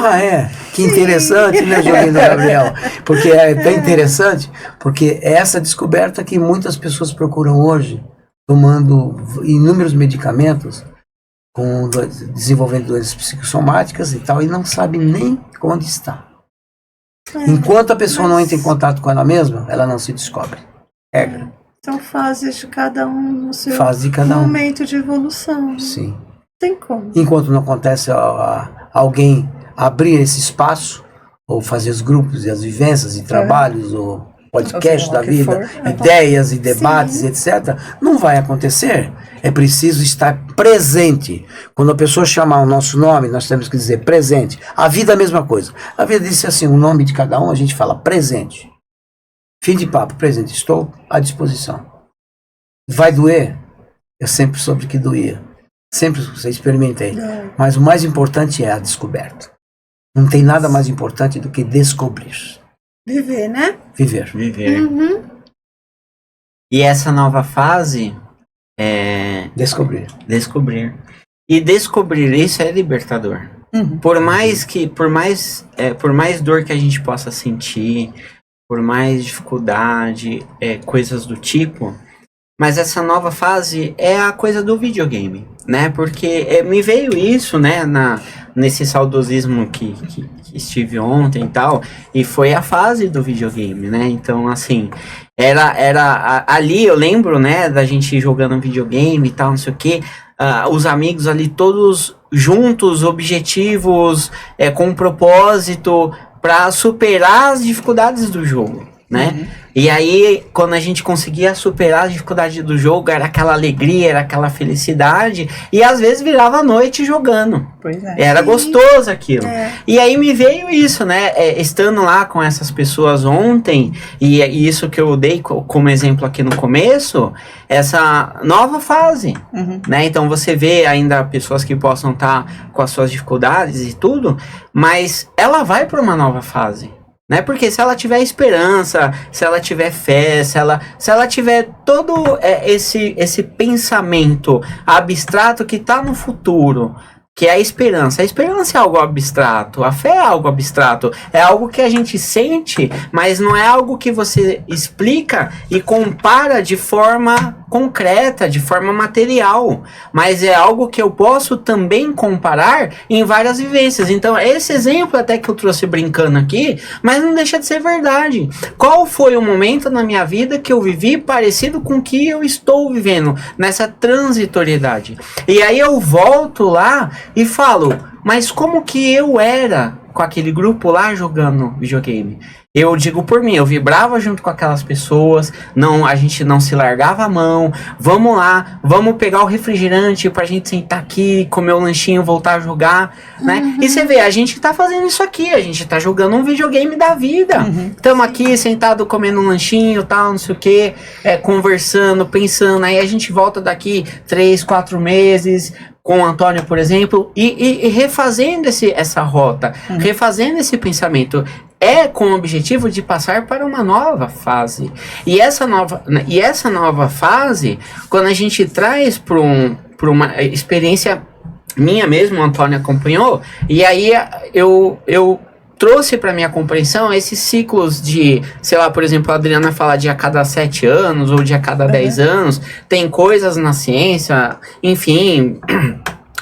Que interessante, né, joguinho do Gabriel? Porque é tão interessante, porque é essa descoberta que muitas pessoas procuram hoje, tomando inúmeros medicamentos, desenvolvendo doenças psicossomáticas e tal, e não sabe nem onde está. Enquanto a pessoa não entra em contato com ela mesma, ela não se descobre. Regra. São fases de cada um no seu Fase de cada um. momento de evolução. Sim. Tem como. Enquanto não acontece alguém abrir esse espaço, ou fazer os grupos e as vivências e trabalhos, ou podcast da vida, ideias e debates, etc., não vai acontecer. É preciso estar presente. Quando a pessoa chamar o nosso nome, nós temos que dizer presente. A vida é a mesma coisa. A vida disse assim, o nome de cada um, a gente fala presente. Fim de papo, presente. Estou à disposição. Vai doer? Eu sempre soube que doía. Sempre experimentei. Mas o mais importante é a descoberta. Não tem nada mais importante do que descobrir. Viver, né? Viver. Uhum. E essa nova fase é Descobrir. descobrir. E descobrir isso é libertador. Por mais dor que a gente possa sentir, por mais dificuldade, coisas do tipo, mas essa nova fase é a coisa do videogame, né? Porque me veio isso, né, nesse saudosismo que estive ontem e tal, e foi a fase do videogame, né? Então, assim, era ali, eu lembro, né, da gente jogando videogame e tal, não sei o quê, os amigos ali todos juntos, objetivos, com um propósito para superar as dificuldades do jogo, né? E aí, quando a gente conseguia superar a dificuldade do jogo, era aquela alegria, era aquela felicidade, e às vezes virava a noite jogando. Pois é. Era gostoso aquilo. E aí me veio isso, né? Estando lá com essas pessoas ontem, e isso que eu dei como exemplo aqui no começo, essa nova fase, né? Então você vê ainda pessoas que possam estar com as suas dificuldades e tudo, mas ela vai para uma nova fase. Né? Porque se ela tiver esperança, se ela tiver fé, se ela tiver todo esse pensamento abstrato que está no futuro, que é a esperança. A esperança é algo abstrato, a fé é algo abstrato, é algo que a gente sente, mas não é algo que você explica e compara de forma concreta, de forma material, mas é algo que eu posso também comparar em várias vivências. Então, esse exemplo até que eu trouxe brincando aqui, mas não deixa de ser verdade. Qual foi o momento na minha vida que eu vivi parecido com o que eu estou vivendo, nessa transitoriedade? E aí eu volto lá e falo, mas como que eu era com aquele grupo lá jogando videogame? Eu digo por mim, eu vibrava junto com aquelas pessoas, a gente não se largava a mão, vamos lá, vamos pegar o refrigerante pra gente sentar aqui, comer o lanchinho, voltar a jogar, né? E você vê, a gente tá fazendo isso aqui, a gente tá jogando um videogame da vida. Estamos aqui sentado comendo um lanchinho, tal, não sei o que, conversando, pensando, aí a gente volta daqui 3, 4 meses... com o Antônio, por exemplo, e refazendo essa rota, refazendo esse pensamento, com o objetivo de passar para uma nova fase. E essa nova fase, quando a gente traz para uma experiência minha mesmo, o Antônio acompanhou, e aí eu trouxe para minha compreensão esses ciclos de, sei lá, por exemplo, a Adriana fala de a cada 7 anos ou de a cada 10 anos, tem coisas na ciência, enfim,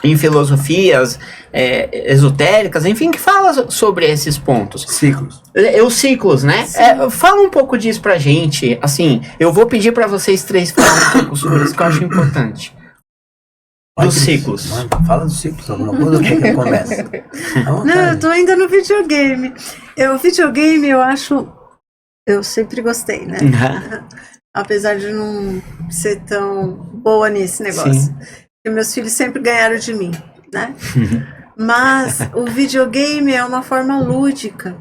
em filosofias esotéricas, enfim, que fala sobre esses pontos. Ciclos. Os ciclos, né? Fala um pouco disso pra gente, assim, eu vou pedir para vocês 3 falarem um pouco sobre isso, que eu acho importante. Dos ciclos. Fala dos ciclos, alguma coisa que começa. Não, eu tô ainda no videogame. O videogame, eu sempre gostei, né? Apesar de não ser tão boa nesse negócio. Porque meus filhos sempre ganharam de mim, né? Mas o videogame é uma forma lúdica,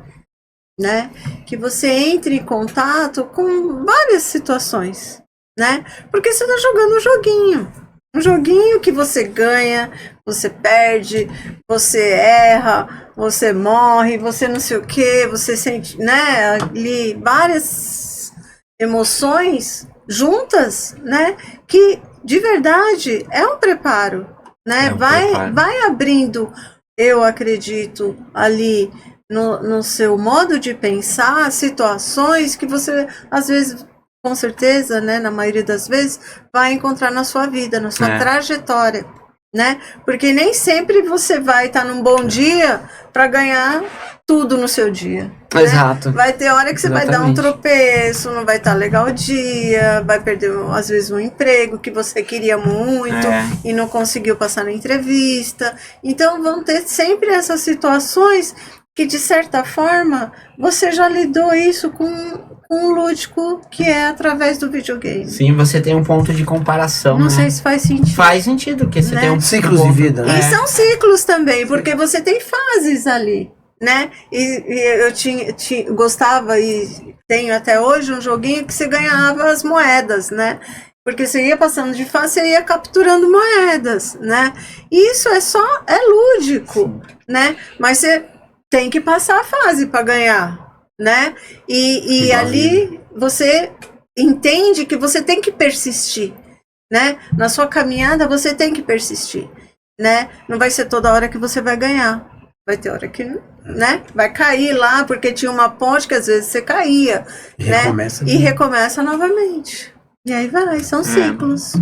né? Que você entre em contato com várias situações, né? Porque você tá jogando um joguinho. Um joguinho que você ganha, você perde, você erra, você morre, você não sei o que, você sente, né, ali várias emoções juntas, né, que de verdade é um preparo, né, vai abrindo, eu acredito, ali no seu modo de pensar, situações que você, às vezes, com certeza, né, na maioria das vezes, vai encontrar na sua vida, na sua trajetória, né? Porque nem sempre você vai estar num bom dia para ganhar tudo no seu dia. Né? Exato. Vai ter hora que você vai dar um Exatamente. tropeço, não vai estar legal o dia, vai perder às vezes um emprego que você queria muito e não conseguiu passar na entrevista. Então vão ter sempre essas situações que de certa forma você já lidou isso com o lúdico, que é através do videogame. Sim, você tem um ponto de comparação, Não né? sei se faz sentido. Faz sentido, porque você Né? tem um Ciclos de ponto- vida, né? E são ciclos também, porque você tem fases ali, né? E eu gostava e tenho até hoje um joguinho que você ganhava as moedas, né? Porque você ia passando de fase, você ia capturando moedas, né? E isso é lúdico, né? Mas você tem que passar a fase para ganhar, né? E ali você entende que você tem que persistir, né? Na sua caminhada você tem que persistir, né? Não vai ser toda hora que você vai ganhar. Vai ter hora que, né? Vai cair lá, porque tinha uma ponte que às vezes você caía, E né? recomeça. E recomeça novamente. E aí vai, são ciclos.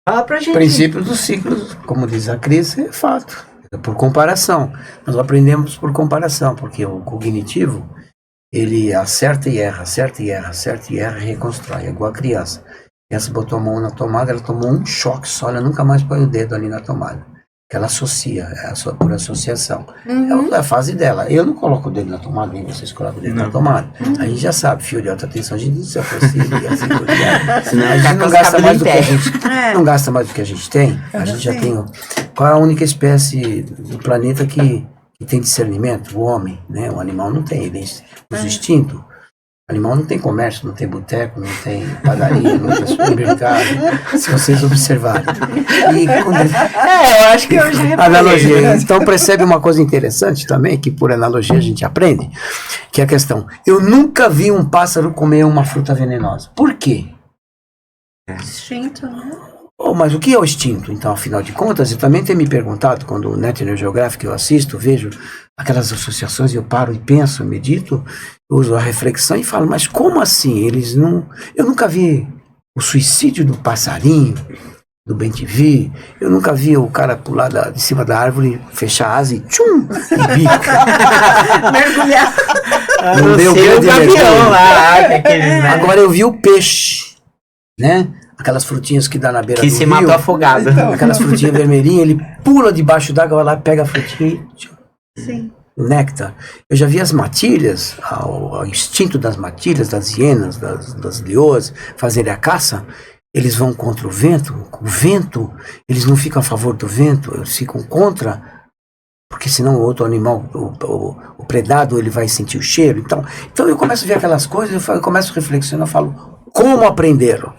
Fala pra gente. O princípio dos ciclos, como diz a Cris, é fato. É por comparação. Nós aprendemos por comparação, porque o cognitivo, ele acerta e erra, acerta e erra, acerta e erra e reconstrói. É igual a criança. A criança botou a mão na tomada, ela tomou um choque só, ela nunca mais põe o dedo ali na tomada. Que ela associa, por associação. É a fase dela. Eu não coloco o dedo na tomada, nem vocês colocam o dedo na tomada. A gente já sabe, fio de alta tensão, a gente se aproxima e assim por diante. Senão A fica gente com não os gasta cabelos mais em do que pé. a gente não gasta mais do que a gente tem. A gente já tem. Qual é a única espécie do planeta que tem discernimento? O homem, né? O animal não tem. Ele os instintos. O animal não tem comércio, não tem boteco, não tem padaria, não tem supermercado. Se vocês observarem. E quando Eu acho que eu já reparei. analogia. Então percebe uma coisa interessante também, que por analogia a gente aprende, que é a questão. Eu nunca vi um pássaro comer uma fruta venenosa. Por quê? Instinto, né? Oh, mas o que é o instinto? Então, afinal de contas, eu também tenho me perguntado, quando o National Geographic eu assisto, vejo aquelas associações, eu paro e penso, medito, eu uso a reflexão e falo, mas como assim? Eles não... Eu nunca vi o suicídio do passarinho, do bem-te-vi, eu nunca vi o cara pular de cima da árvore, fechar a asa e tchum, e bico. Mergulhar. Não Não deu sei o grande gavião mergulho. lá, que aqueles, né? Agora eu vi o peixe, né? Aquelas frutinhas que dá na beira Que do se rio. matou afogado. Aquelas frutinhas vermelhinhas, ele pula debaixo d'água, vai lá, pega a frutinha e tchum, Sim. néctar. Eu já vi as matilhas, o instinto das matilhas, das hienas, das leoas, fazerem a caça. Eles vão contra o vento, eles não ficam a favor do vento, eles ficam contra, porque senão o outro animal, o predado, ele vai sentir o cheiro. Então eu começo a ver aquelas coisas, eu começo a reflexionar, eu falo, como aprenderam?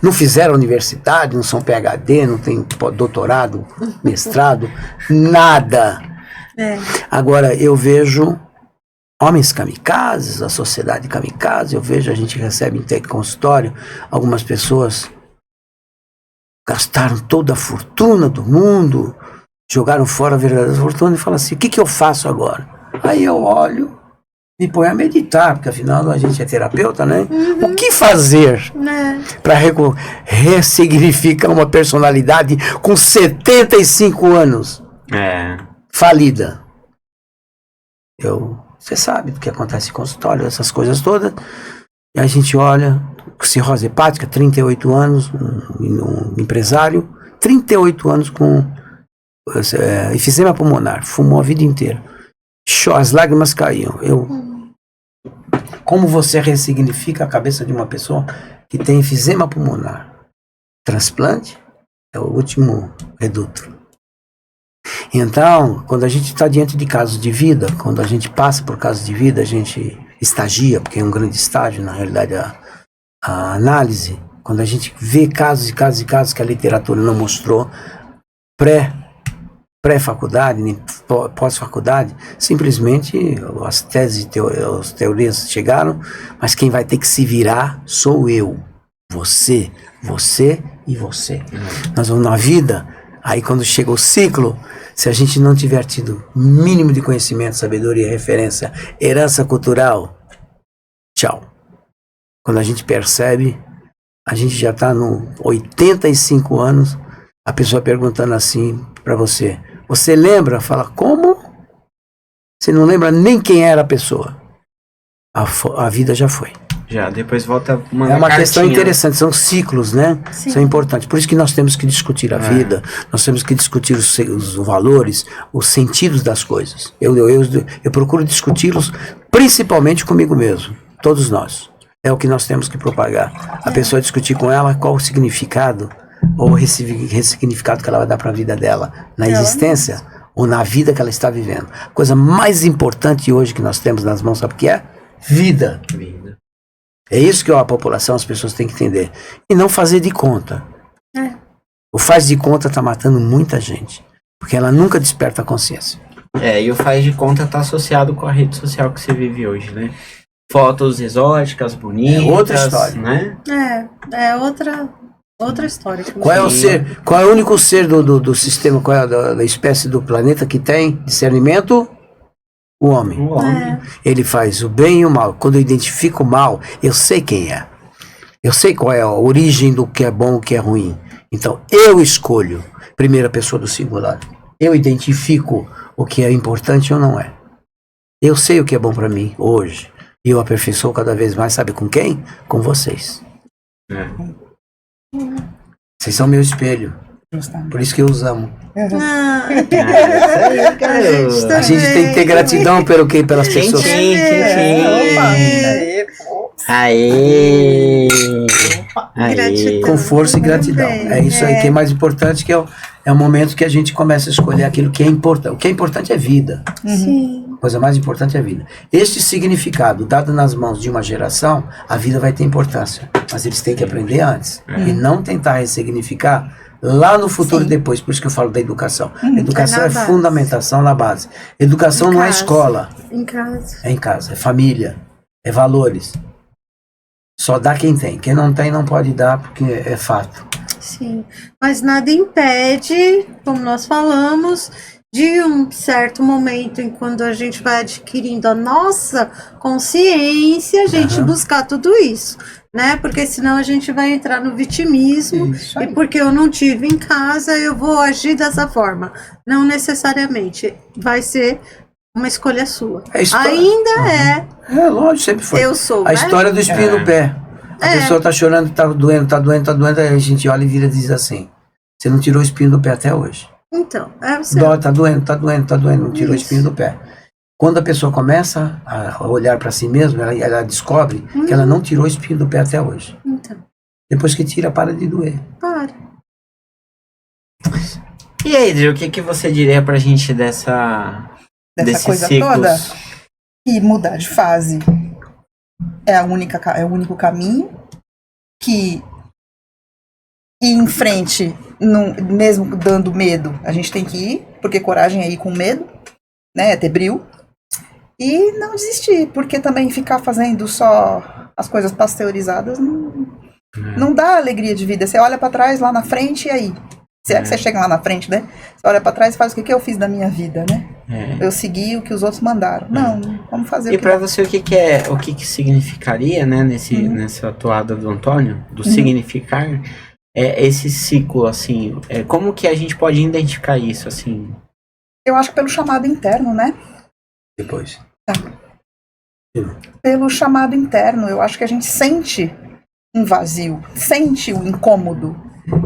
Não fizeram universidade, não são PhD, não tem doutorado, mestrado, nada. Agora, eu vejo homens kamikazes, a sociedade kamikaze, eu vejo, a gente recebe em consultório, algumas pessoas gastaram toda a fortuna do mundo, jogaram fora a verdadeira fortuna e falam assim, o que eu faço agora? Aí eu olho, me ponho a meditar, porque afinal a gente é terapeuta, né? O que fazer para ressignificar uma personalidade com 75 anos falida? Você sabe do que acontece em consultório, essas coisas todas. E a gente olha, cirrose hepática, 38 anos, um empresário, 38 anos com efizema pulmonar, fumou a vida inteira. As lágrimas caíam. Como você ressignifica a cabeça de uma pessoa que tem efizema pulmonar? Transplante é o último reduto. Então, quando a gente está diante de casos de vida, quando a gente passa por casos de vida, a gente estagia, porque é um grande estágio, na realidade, a análise. Quando a gente vê casos e casos e casos que a literatura não mostrou, pré-faculdade, nem pós-faculdade, simplesmente as teses, as teorias chegaram, mas quem vai ter que se virar sou eu, você e você. Nós vamos na vida, aí quando chega o ciclo, se a gente não tiver tido mínimo de conhecimento, sabedoria, referência, herança cultural, tchau. Quando a gente percebe, a gente já está no 85 anos, A pessoa perguntando assim pra você. Você lembra? Fala, como? Você não lembra nem quem era a pessoa. A vida já foi. Já, depois volta uma É uma cartinha. questão interessante, são ciclos, né? Sim. São importantes. Por isso que nós temos que discutir a vida, nós temos que discutir os valores, os sentidos das coisas. Eu procuro discuti-los principalmente comigo mesmo, todos nós. É o que nós temos que propagar. A pessoa discutir com ela qual o significado, ou o ressignificado que ela vai dar para a vida dela, na existência ou na vida que ela está vivendo. A coisa mais importante hoje que nós temos nas mãos, sabe o que é? Vida. É isso que a população, as pessoas têm que entender. E não fazer de conta. O faz de conta está matando muita gente. Porque ela nunca desperta a consciência. E o faz de conta tá associado com a rede social que você vive hoje, né? Fotos exóticas, bonitas. É outra história. Né? É outra história. Qual é o ser? Qual é o único ser do sistema, qual é da espécie do planeta que tem discernimento? O homem. O homem. Ele faz o bem e o mal. Quando eu identifico o mal, eu sei quem é. Eu sei qual é a origem do que é bom e o que é ruim. Então, eu escolho, primeira pessoa do singular. Eu identifico o que é importante ou não é. Eu sei o que é bom para mim hoje. E eu aperfeiçoo cada vez mais, sabe com quem? Com vocês. Vocês são meu espelho. Por isso que eu os amo. A gente tem que ter gratidão pelas pessoas. Aê! Gratidão. Com força e gratidão. Também. É isso aí que é mais importante, que é o momento que a gente começa a escolher aquilo que é importante. O que é importante é vida. Sim. A coisa mais importante é a vida. Este significado, dado nas mãos de uma geração, a vida vai ter importância. Mas eles têm que aprender antes. E não tentar ressignificar lá no futuro depois. Por isso que eu falo da educação. A educação é fundamentação na base. Educação não é escola. Em casa. É em casa. É família. É valores. Só dá quem tem. Quem não tem não pode dar porque é fato. Sim. Mas nada impede, como nós falamos, de um certo momento em quando a gente vai adquirindo a nossa consciência, a gente buscar tudo isso, né? Porque senão a gente vai entrar no vitimismo e porque eu não tive em casa, eu vou agir dessa forma. Não necessariamente. Vai ser uma escolha sua. Ainda É, lógico, sempre foi. eu sou, A né? história do espinho no pé. A pessoa tá chorando, tá doendo, aí a gente olha e vira e diz assim: você não tirou o espinho do pé até hoje. Então, você... Tá doendo, não tirou o espinho do pé. Quando a pessoa começa a olhar para si mesma, ela descobre que ela não tirou o espinho do pé até hoje. Então, Depois que tira, para de doer. para. E aí, Dri, o que você diria pra gente dessa desses coisa ciclos? toda? E mudar de fase é o único caminho, que ir em frente, mesmo dando medo, a gente tem que ir, porque coragem é ir com medo, né? É ter brio. E não desistir, porque também ficar fazendo só as coisas pasteurizadas não dá alegria de vida. Você olha pra trás, lá na frente, e aí? Se é que você chega lá na frente, né? Você olha pra trás e faz o que eu fiz da minha vida, né? Eu segui o que os outros mandaram. Não, vamos fazer E pra você, o que significaria, né, nessa toada do Antônio, do significar, esse ciclo, assim, como que a gente pode identificar isso, assim? Eu acho que pelo chamado interno, né? Depois. Pelo chamado interno, eu acho que a gente sente um vazio, sente o incômodo.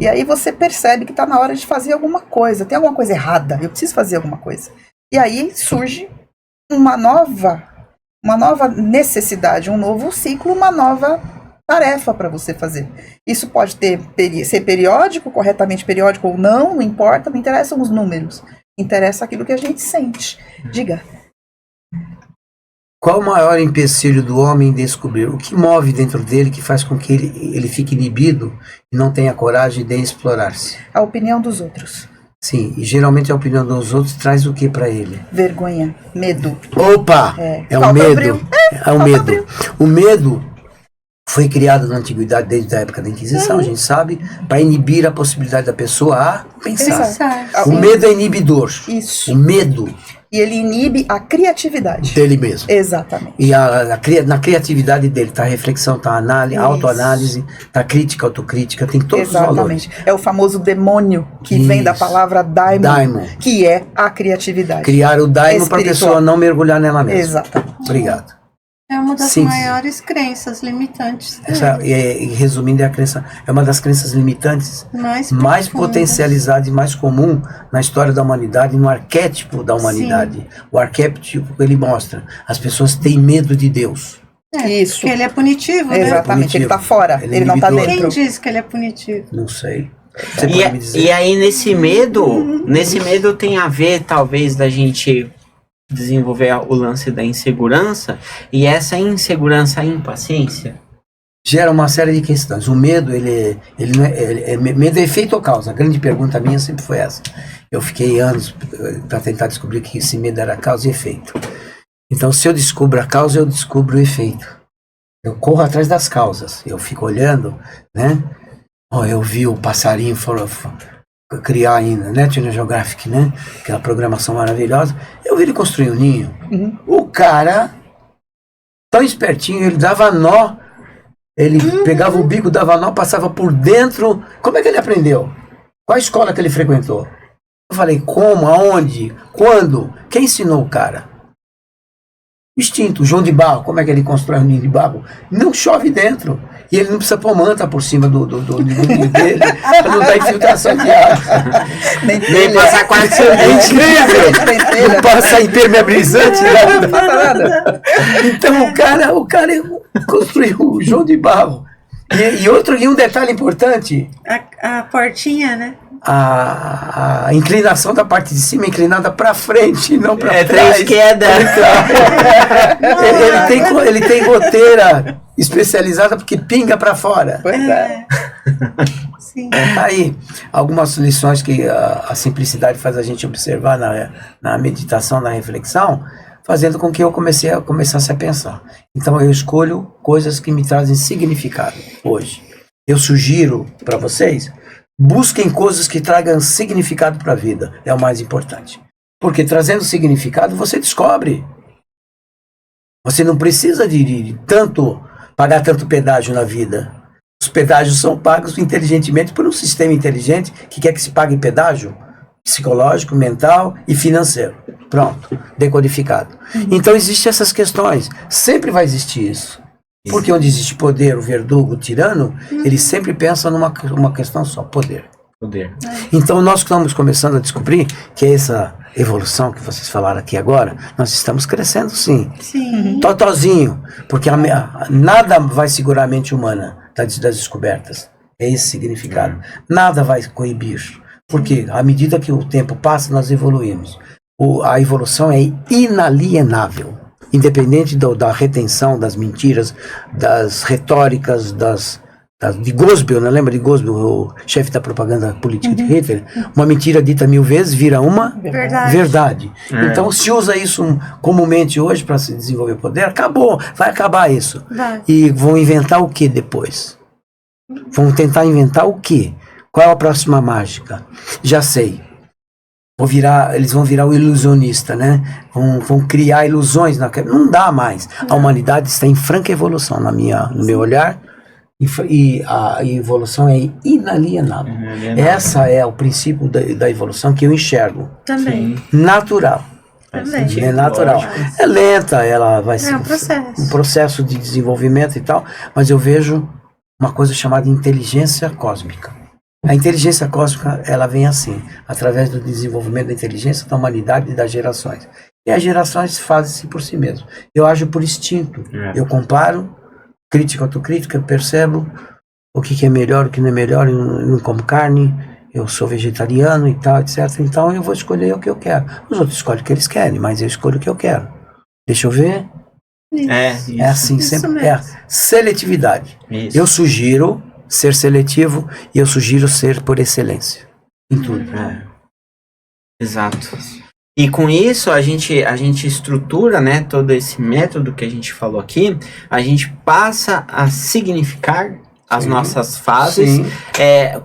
E aí você percebe que tá na hora de fazer alguma coisa, tem alguma coisa errada, eu preciso fazer alguma coisa. E aí surge uma nova necessidade, um novo ciclo, uma nova tarefa para você fazer. Isso pode ser periódico, corretamente periódico ou não importa, não interessam os números. Interessa aquilo que a gente sente. Diga. Qual o maior empecilho do homem em descobrir? O que move dentro dele que faz com que ele fique inibido e não tenha coragem de explorar-se? A opinião dos outros. Sim, e geralmente a opinião dos outros traz o que para ele? Vergonha, medo. Opa! É o Falta medo. brilho. É o medo. O medo Foi criado na antiguidade, desde a época da Inquisição, a gente sabe, para inibir a possibilidade da pessoa a pensar. Pensar. O medo é inibidor. Isso. O medo E ele inibe a criatividade. dele mesmo. Exatamente. E na criatividade dele tá a reflexão, tá a análise, Isso. autoanálise, tá a crítica, autocrítica, tem todos os valores. Exatamente. É o famoso demônio que vem da Isso. palavra daimon, Daimon. que é a criatividade. Criar o daimon para a Espiritual. pessoa não mergulhar nela mesma. Exatamente. Obrigado. É uma das Sim. maiores crenças limitantes. Essa, resumindo, é uma das crenças limitantes mais profundas. potencializada e mais comum na história da humanidade, no arquétipo da humanidade. O arquétipo ele mostra, as pessoas têm medo de Deus. Isso. Porque ele é punitivo, né? Exatamente. punitivo. Ele tá fora. Ele é Ele não tá inibidor. dentro. Quem diz que ele é punitivo? Não sei. Você pode me dizer? E aí nesse medo tem a ver talvez da gente desenvolver o lance da insegurança, e essa insegurança, a impaciência. Gera uma série de questões. O medo, ele não medo é efeito ou causa? A grande pergunta minha sempre foi essa. Eu fiquei anos para tentar descobrir que esse medo era causa e efeito. Então, se eu descubro a causa, eu descubro o efeito. Eu corro atrás das causas. Eu fico olhando, né? Eu vi o passarinho criar ainda, National Geographic, né? Aquela programação maravilhosa. Eu vi ele construir um ninho. Uhum. O cara, tão espertinho, ele dava nó. Ele pegava o bico, dava nó, passava por dentro. Como é que ele aprendeu? Qual a escola que ele frequentou? Eu falei, como, aonde, quando? Quem ensinou o cara? Instinto, João de Barro, como é que ele constrói um ninho de barro? Não chove dentro. E ele não precisa pôr manta por cima do ninho dele, para não dar infiltração de água. Nem passar quarto de É incrível! Não passa impermeabilizante, Não nada. passa nada. Então o cara construiu o João de Barro. E um detalhe importante, A portinha, né? a inclinação da parte de cima é inclinada para frente e não para É trás. três queda. Ele tem goteira especializada porque pinga para fora. Pois é. Sim. Tá aí algumas lições que a simplicidade faz a gente observar na meditação, na reflexão, fazendo com que eu começasse a pensar. Então eu escolho coisas que me trazem significado hoje. Eu sugiro para vocês, busquem coisas que tragam significado para a vida, é o mais importante. Porque trazendo significado você descobre. Você não precisa de pagar tanto pedágio na vida. Os pedágios são pagos inteligentemente por um sistema inteligente que quer que se pague pedágio psicológico, mental e financeiro. Pronto, decodificado. Então existem essas questões. Sempre vai existir isso. Porque onde existe poder, o verdugo, o tirano, ele sempre pensa numa questão só, poder. Então nós estamos começando a descobrir que essa evolução que vocês falaram aqui agora, nós estamos crescendo sim. Sim. Totalzinho. Porque nada vai segurar a mente humana das descobertas. É esse significado. Nada vai coibir. Porque à medida que o tempo passa, nós evoluímos. A evolução é inalienável. Independente da retenção, das mentiras, das retóricas, de Goebbels, não lembra de Goebbels, o chefe da propaganda política de Hitler? Uma mentira dita 1000 vezes vira uma verdade. Então se usa isso comumente hoje para se desenvolver poder, acabou, vai acabar isso. Vai. E vão inventar o que depois? Vão tentar inventar o que? Qual é a próxima mágica? Já sei. Eles vão virar o ilusionista, né? Vão criar ilusões. Não dá mais. A humanidade está em franca evolução, no meu olhar. E a evolução é inalienável. Essa é o princípio da evolução que eu enxergo. Também. Natural. Também. É natural. É lenta, ela vai ser um processo. Um processo de desenvolvimento e tal, mas eu vejo uma coisa chamada inteligência cósmica. A inteligência cósmica, ela vem assim, através do desenvolvimento da inteligência da humanidade e das gerações. E as gerações fazem-se por si mesmas. Eu ajo por instinto. Eu comparo, crítica, autocrítica, percebo o que é melhor, o que não é melhor. Eu não como carne, eu sou vegetariano e tal, etc. Então eu vou escolher o que eu quero. Os outros escolhem o que eles querem, mas eu escolho o que eu quero. Deixa eu ver. É assim, sempre. É seletividade. Isso. Eu sugiro ser seletivo e eu sugiro ser por excelência em tudo. Exato. E com isso a gente estrutura, né, todo esse método que a gente falou aqui, a gente passa a significar as nossas fases,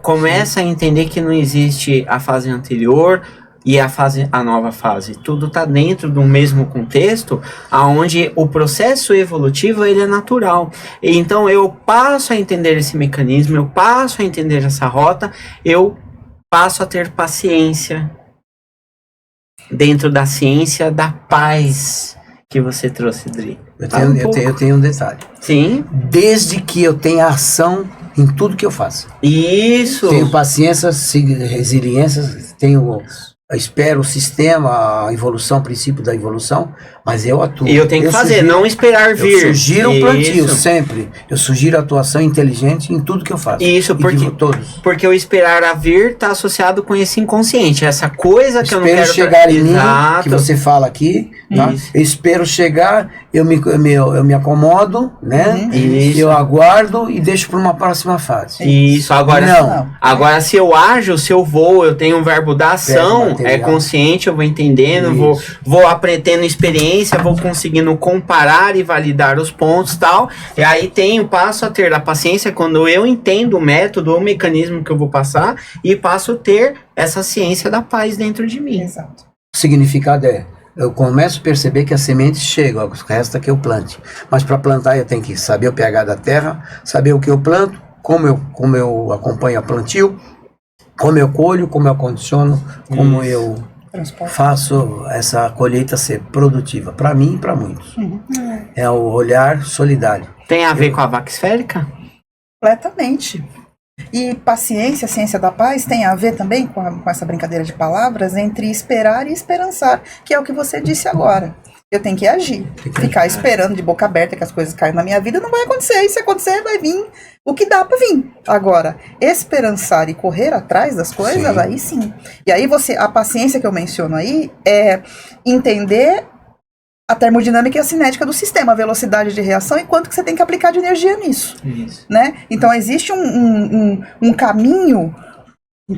começa a entender que não existe a fase anterior e a nova fase. Tudo está dentro do mesmo contexto, aonde o processo evolutivo ele é natural. E então eu passo a entender esse mecanismo, eu passo a entender essa rota, eu passo a ter paciência dentro da ciência da paz que você trouxe, Dri. Eu tenho um detalhe. Sim. Desde que eu tenha ação em tudo que eu faço. Isso. Tenho paciência, resiliência, espero o sistema, a evolução, o princípio da evolução, mas eu atuo. E eu tenho que fazer, não esperar vir. Eu sugiro o plantio, sempre. Eu sugiro atuação inteligente em tudo que eu faço. Isso, porque o esperar a vir está associado com esse inconsciente, essa coisa que eu não quero... Espero chegar em mim, que você fala aqui, né? Eu espero chegar, eu me acomodo, né? Eu aguardo e deixo para uma próxima fase. Isso, agora se eu ajo, se eu vou, eu tenho um verbo da ação, é consciente, eu vou entendendo, vou aprendendo experiência, vou conseguindo comparar e validar os pontos e tal, e aí passo a ter a paciência quando eu entendo o método, o mecanismo que eu vou passar, e passo a ter essa ciência da paz dentro de mim. Exato. O significado eu começo a perceber que as sementes chegam, o resto é que eu plante. Mas para plantar eu tenho que saber o pH da terra, saber o que eu planto, como eu acompanho a plantio, como eu colho, como eu condiciono, como eu faço essa colheita ser produtiva, para mim e para muitos. É o olhar solidário. Tem a ver com a vaca esférica? Completamente. E paciência, ciência da paz, tem a ver também com essa brincadeira de palavras entre esperar e esperançar, que é o que você disse agora. Eu tenho que agir. Ficar esperando de boca aberta que as coisas caiam na minha vida não vai acontecer. E se acontecer, vai vir o que dá pra vir. Agora, esperançar e correr atrás das coisas, aí sim. E aí a paciência que eu menciono aí é entender a termodinâmica e a cinética do sistema, a velocidade de reação e quanto que você tem que aplicar de energia nisso. Isso. Né? Então, existe um caminho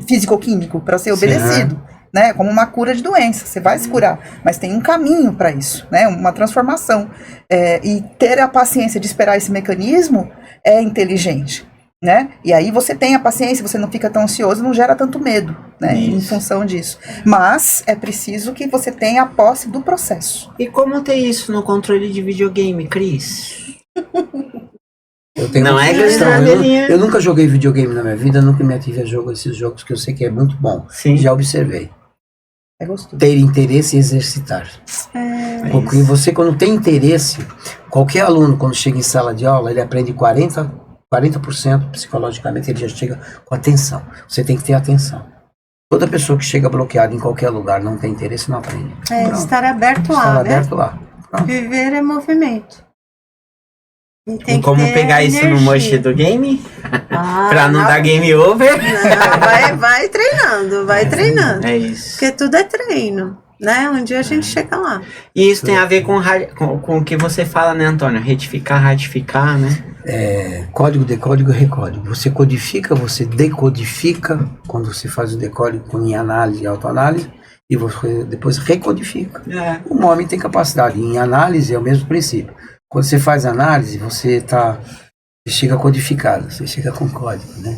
físico-químico para ser obedecido. Né, como uma cura de doença, você vai se curar, mas tem um caminho para isso, né, uma transformação, e ter a paciência de esperar esse mecanismo é inteligente, né, e aí você tem a paciência, você não fica tão ansioso, não gera tanto medo, né, em função disso, mas é preciso que você tenha a posse do processo. E como ter isso no controle de videogame, Cris? Não é questão, eu nunca joguei videogame na minha vida, nunca me ative a esses jogos que eu sei que é muito bom. Sim. Já observei. É gostoso. Ter interesse e exercitar. Porque você, quando tem interesse, qualquer aluno, quando chega em sala de aula, ele aprende 40% psicologicamente, ele já chega com atenção. Você tem que ter atenção. Toda pessoa que chega bloqueada em qualquer lugar, não tem interesse, não aprende. Estar aberto lá, Estar né? aberto lá. Pronto. Viver é movimento. E como pegar isso no mochi do game? Pra não dar game over? Não, vai treinando, vai treinando. É isso. Porque tudo é treino, né? Um dia a gente chega lá. E isso tem a ver com o que você fala, né, Antônio? Retificar, ratificar, né? Código, decódigo, recódigo. Você codifica, você decodifica, quando você faz o decódigo em análise e autoanálise, e você depois recodifica. O homem tem capacidade. Em análise é o mesmo princípio. Quando você faz análise, você chega codificado, você chega com código, né?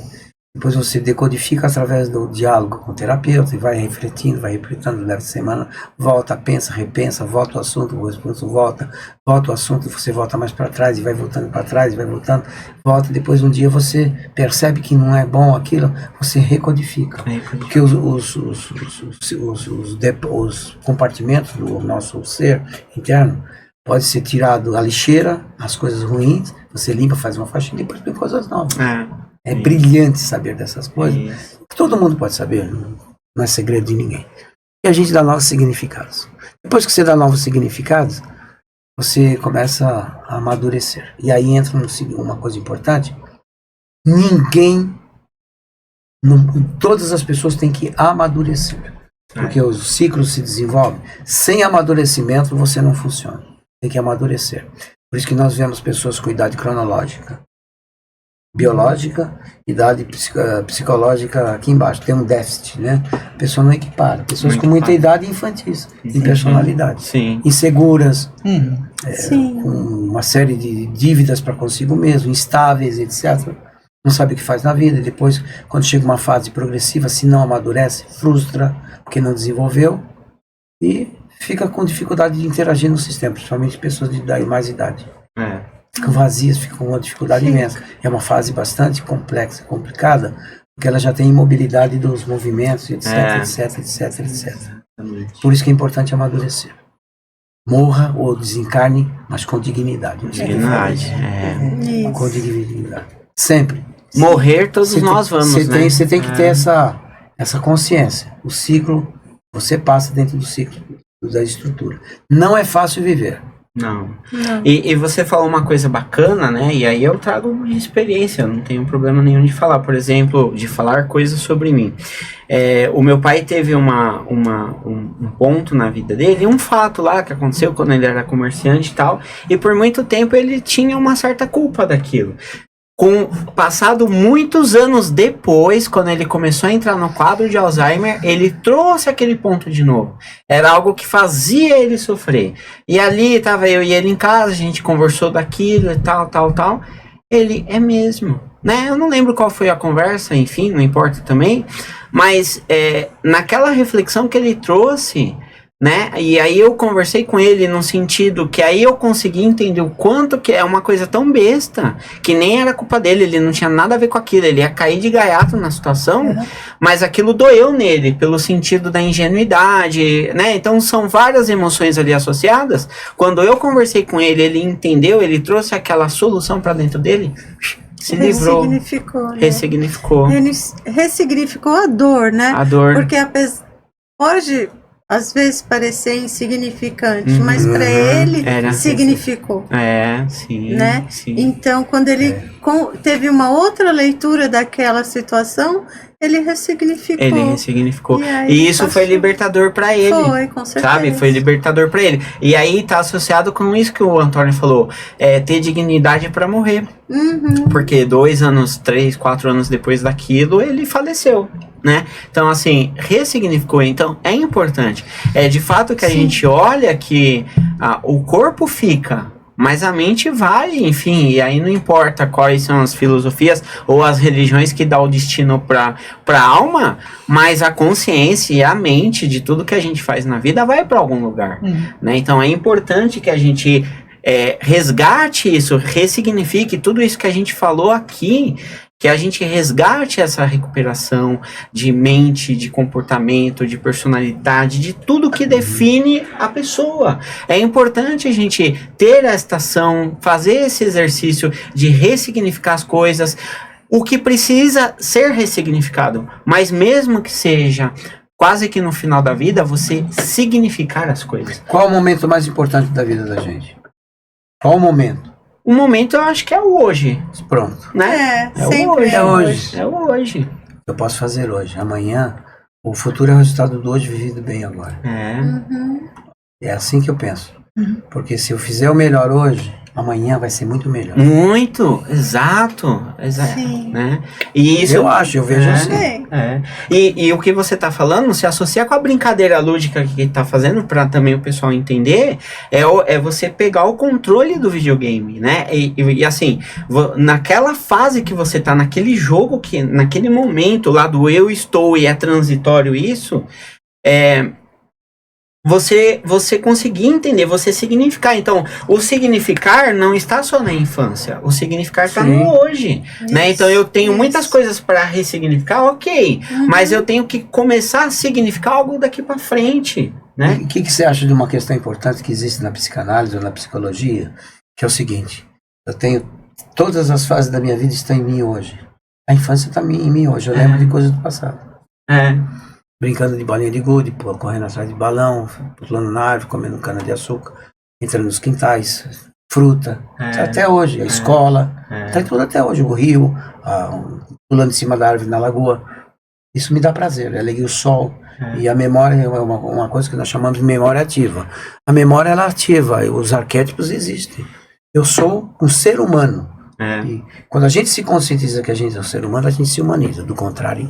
Depois você decodifica através do diálogo com o terapeuta e vai refletindo durante a semana, volta, pensa, repensa, volta o assunto, volta o assunto, você volta mais para trás e vai voltando para trás, e vai voltando, volta, depois um dia você percebe que não é bom aquilo, você recodifica. Porque os compartimentos do nosso ser interno pode ser tirado a lixeira, as coisas ruins, você limpa, faz uma faxina e depois põe coisas novas. É brilhante saber dessas coisas. Todo mundo pode saber, não é segredo de ninguém. E a gente dá novos significados. Depois que você dá novos significados, você começa a amadurecer. E aí entra uma coisa importante. Todas as pessoas têm que amadurecer. Porque os ciclos se desenvolvem. Sem amadurecimento você não funciona. Tem que amadurecer. Por isso que nós vemos pessoas com idade cronológica. biológica, idade psicológica aqui embaixo. Tem um déficit, né? A pessoa não equipara. Pessoas Não com muita equipara. idade infantis, em personalidade. Sim. Inseguras, Sim. com uma série de dívidas para consigo mesmo, instáveis, etc. Não sabe o que faz na vida. Depois, quando chega uma fase progressiva, se não amadurece, frustra, porque não desenvolveu e fica com dificuldade de interagir no sistema, principalmente pessoas de mais idade. Ficam vazias, ficam com uma dificuldade imensa. É uma fase bastante complexa, complicada, porque ela já tem imobilidade dos movimentos, etc, etc. Por isso que é importante amadurecer. Morra ou desencarne, mas com dignidade. Dignidade. Isso. Com dignidade. Sempre. Morrer todos nós vamos, né? Você tem que ter essa consciência. O ciclo, você passa dentro do ciclo da estrutura. Não é fácil viver. Não. E você falou uma coisa bacana, né? E aí eu trago experiência, eu não tenho problema nenhum de falar. Por exemplo, de falar coisas sobre mim. O meu pai teve um ponto na vida dele, um fato lá que aconteceu quando ele era comerciante e tal. E por muito tempo ele tinha uma certa culpa daquilo. Passado muitos anos depois, quando ele começou a entrar no quadro de Alzheimer, ele trouxe aquele ponto de novo. Era algo que fazia ele sofrer. E ali estava eu e ele em casa, a gente conversou daquilo e tal. Ele é mesmo, né? Eu não lembro qual foi a conversa, enfim, não importa também. Mas naquela reflexão que ele trouxe, né? E aí eu conversei com ele no sentido que aí eu consegui entender o quanto que é uma coisa tão besta, que nem era culpa dele, ele não tinha nada a ver com aquilo, ele ia cair de gaiato na situação, mas aquilo doeu nele, pelo sentido da ingenuidade, né? Então são várias emoções ali associadas. Quando eu conversei com ele, ele entendeu, ele trouxe aquela solução para dentro dele, se livrou. Ressignificou, né? Ressignificou. Ele ressignificou a dor, né? A dor. Porque pode às vezes parecer insignificante, mas para ele significou. Sim. Né? Sim. Então, quando ele teve uma outra leitura daquela situação, ele ressignificou. Ele ressignificou. E E isso foi libertador para ele. Foi, com certeza. Sabe? Foi libertador para ele. E aí tá associado com isso que o Antônio falou. Ter dignidade para morrer. Porque 2 anos, 3, 4 anos depois daquilo, ele faleceu. Né? Então, assim, ressignificou. Então, é importante. De fato que a gente olha que o corpo fica, mas a mente vai, enfim, e aí não importa quais são as filosofias ou as religiões que dá o destino para a alma, mas a consciência e a mente de tudo que a gente faz na vida vai para algum lugar. Né? Então, é importante que a gente resgate isso, ressignifique tudo isso que a gente falou aqui, que a gente resgate essa recuperação de mente, de comportamento, de personalidade, de tudo que define a pessoa. É importante a gente ter esta ação, fazer esse exercício de ressignificar as coisas, o que precisa ser ressignificado, mas mesmo que seja quase que no final da vida, você significar as coisas. Qual o momento mais importante da vida da gente? Qual o momento? O momento eu acho que é o hoje. Pronto. Né? Sempre é hoje. É o hoje. Eu posso fazer hoje. Amanhã, o futuro é o resultado do hoje vivido bem agora. É assim que eu penso. Porque se eu fizer o melhor hoje, amanhã vai ser muito melhor. Muito, exato. Sim. Né? E isso Eu vejo assim. E o que você está falando se associa com a brincadeira lúdica que está fazendo, para também o pessoal entender, é você pegar o controle do videogame, né? E assim, naquela fase que você está, naquele jogo, que naquele momento lá do eu estou e é transitório isso, você conseguir entender, você significar. Então, o significar não está só na infância, o significar está no hoje, né? Então, eu tenho muitas coisas para ressignificar, ok, mas eu tenho que começar a significar algo daqui para frente, né? O que você acha de uma questão importante que existe na psicanálise ou na psicologia, que é o seguinte: eu tenho todas as fases da minha vida estão em mim hoje. A infância está em mim hoje, eu lembro de coisas do passado. Brincando de bolinha de gude, correndo atrás de balão, pulando na árvore, comendo cana de açúcar, entrando nos quintais, fruta, até hoje, a escola, tá tudo até hoje, o rio, pulando em cima da árvore na lagoa. Isso me dá prazer, alegria, o sol. E a memória é uma coisa que nós chamamos de memória ativa. A memória, ela ativa, os arquétipos existem. Eu sou um ser humano, E quando a gente se conscientiza que a gente é um ser humano, a gente se humaniza. Do contrário,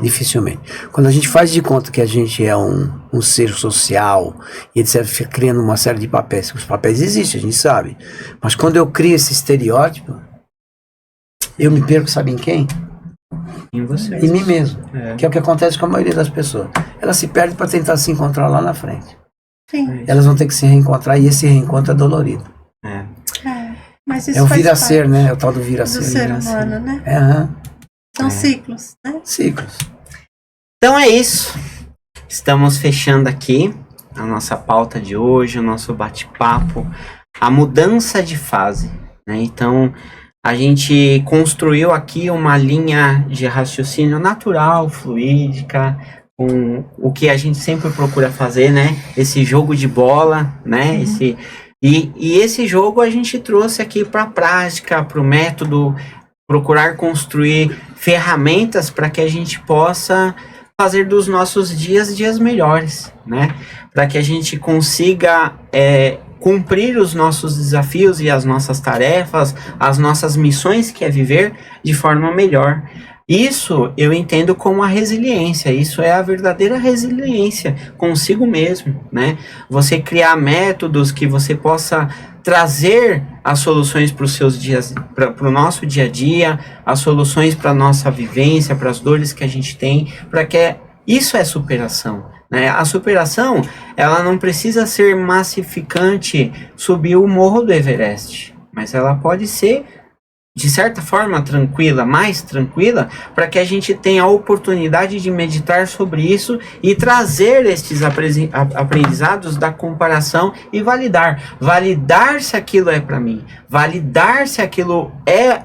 dificilmente. Quando a gente faz de conta que a gente é um ser social e etc, fica criando uma série de papéis. Os papéis existem, a gente sabe. Mas quando eu crio esse estereótipo, eu me perco, sabe em quem? Em você. Em mim mesmo. Que é o que acontece com a maioria das pessoas. Elas se perdem para tentar se encontrar lá na frente. Sim. Elas vão ter que se reencontrar e esse reencontro é dolorido. Mas isso É o faz vir-a-ser, parte né? É o tal do vir-a-ser. do ser humano, né? São ciclos, né? Ciclos. Então é isso. Estamos fechando aqui a nossa pauta de hoje, o nosso bate-papo, a mudança de fase, né? Então, a gente construiu aqui uma linha de raciocínio natural, fluídica, com o que a gente sempre procura fazer, né? Esse jogo de bola, né? E esse jogo a gente trouxe aqui para a prática, para o método, procurar construir ferramentas para que a gente possa fazer dos nossos dias melhores, né? Para que a gente consiga cumprir os nossos desafios e as nossas tarefas, as nossas missões, que é viver de forma melhor. Isso eu entendo como a resiliência, isso é a verdadeira resiliência consigo mesmo, né? Você criar métodos que você possa trazer as soluções para os seus dias, para o nosso dia a dia, as soluções para a nossa vivência, para as dores que a gente tem, para que isso é superação, né? A superação, ela não precisa ser massificante, subir o morro do Everest, mas ela pode ser de certa forma tranquila, mais tranquila, para que a gente tenha a oportunidade de meditar sobre isso e trazer estes aprendizados da comparação e validar se aquilo é para mim, validar se aquilo é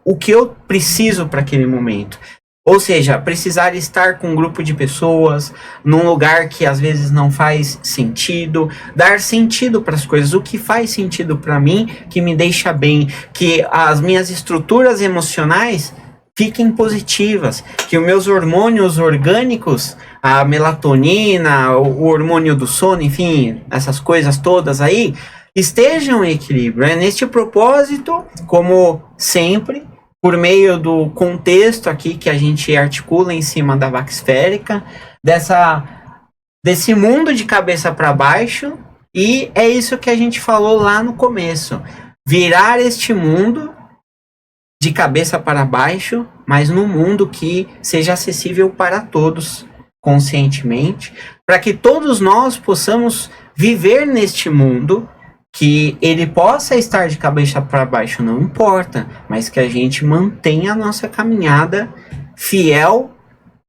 o que eu preciso para aquele momento. Ou seja, precisar estar com um grupo de pessoas, num lugar que às vezes não faz sentido, dar sentido para as coisas, o que faz sentido para mim, que me deixa bem, que as minhas estruturas emocionais fiquem positivas, que os meus hormônios orgânicos, a melatonina, o hormônio do sono, enfim, essas coisas todas aí, estejam em equilíbrio. É neste propósito, como sempre, por meio do contexto aqui que a gente articula em cima da vaca esférica, desse mundo de cabeça para baixo, e é isso que a gente falou lá no começo, virar este mundo de cabeça para baixo, mas num mundo que seja acessível para todos, conscientemente, para que todos nós possamos viver neste mundo, que ele possa estar de cabeça para baixo, não importa, mas que a gente mantenha a nossa caminhada fiel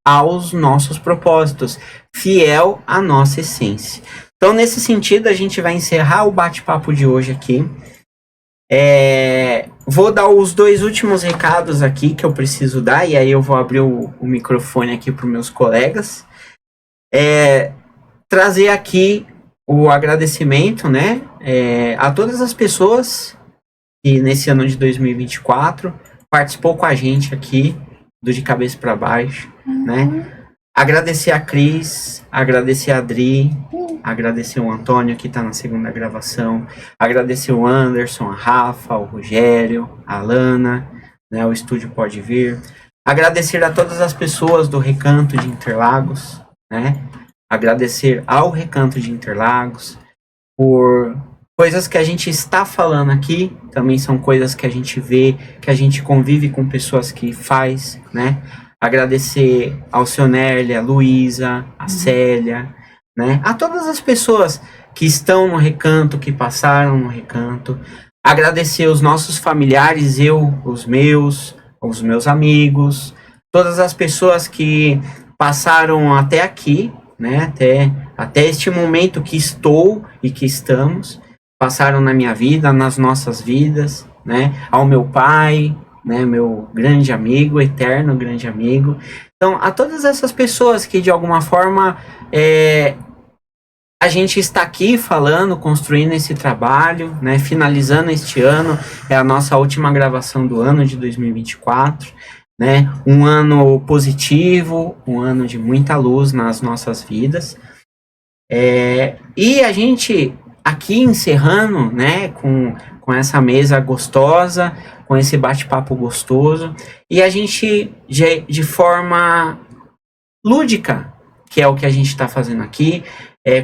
aos nossos propósitos, fiel à nossa essência. Então, nesse sentido, a gente vai encerrar o bate-papo de hoje aqui. Vou dar os 2 últimos recados aqui que eu preciso dar, e aí eu vou abrir o microfone aqui para os meus colegas. Trazer aqui o agradecimento, né, a todas as pessoas que nesse ano de 2024 participou com a gente aqui do De Cabeça para Baixo, né? Agradecer a Cris, agradecer a Adri, agradecer o Antônio que está na segunda gravação, agradecer o Anderson, a Rafa, o Rogério, a Alana, né, o Estúdio Pode Vir, agradecer a todas as pessoas do Recanto de Interlagos, né? Agradecer ao Recanto de Interlagos por coisas que a gente está falando aqui, também são coisas que a gente vê, que a gente convive com pessoas que faz, né? Agradecer ao seu Nerli, a Luísa, a Célia, né? A todas as pessoas que estão no Recanto, que passaram no Recanto. Agradecer os nossos familiares, os meus amigos, todas as pessoas que passaram até aqui, né, até este momento que estou e que estamos, passaram na minha vida, nas nossas vidas, né, ao meu pai, né, meu grande amigo, eterno grande amigo. Então, a todas essas pessoas que de alguma forma a gente está aqui falando, construindo esse trabalho, né, finalizando este ano, é a nossa última gravação do ano de 2024, né? Um ano positivo, um ano de muita luz nas nossas vidas. E a gente aqui encerrando, né, com com essa mesa gostosa, com esse bate-papo gostoso, e a gente, de forma lúdica, que é o que a gente está fazendo aqui,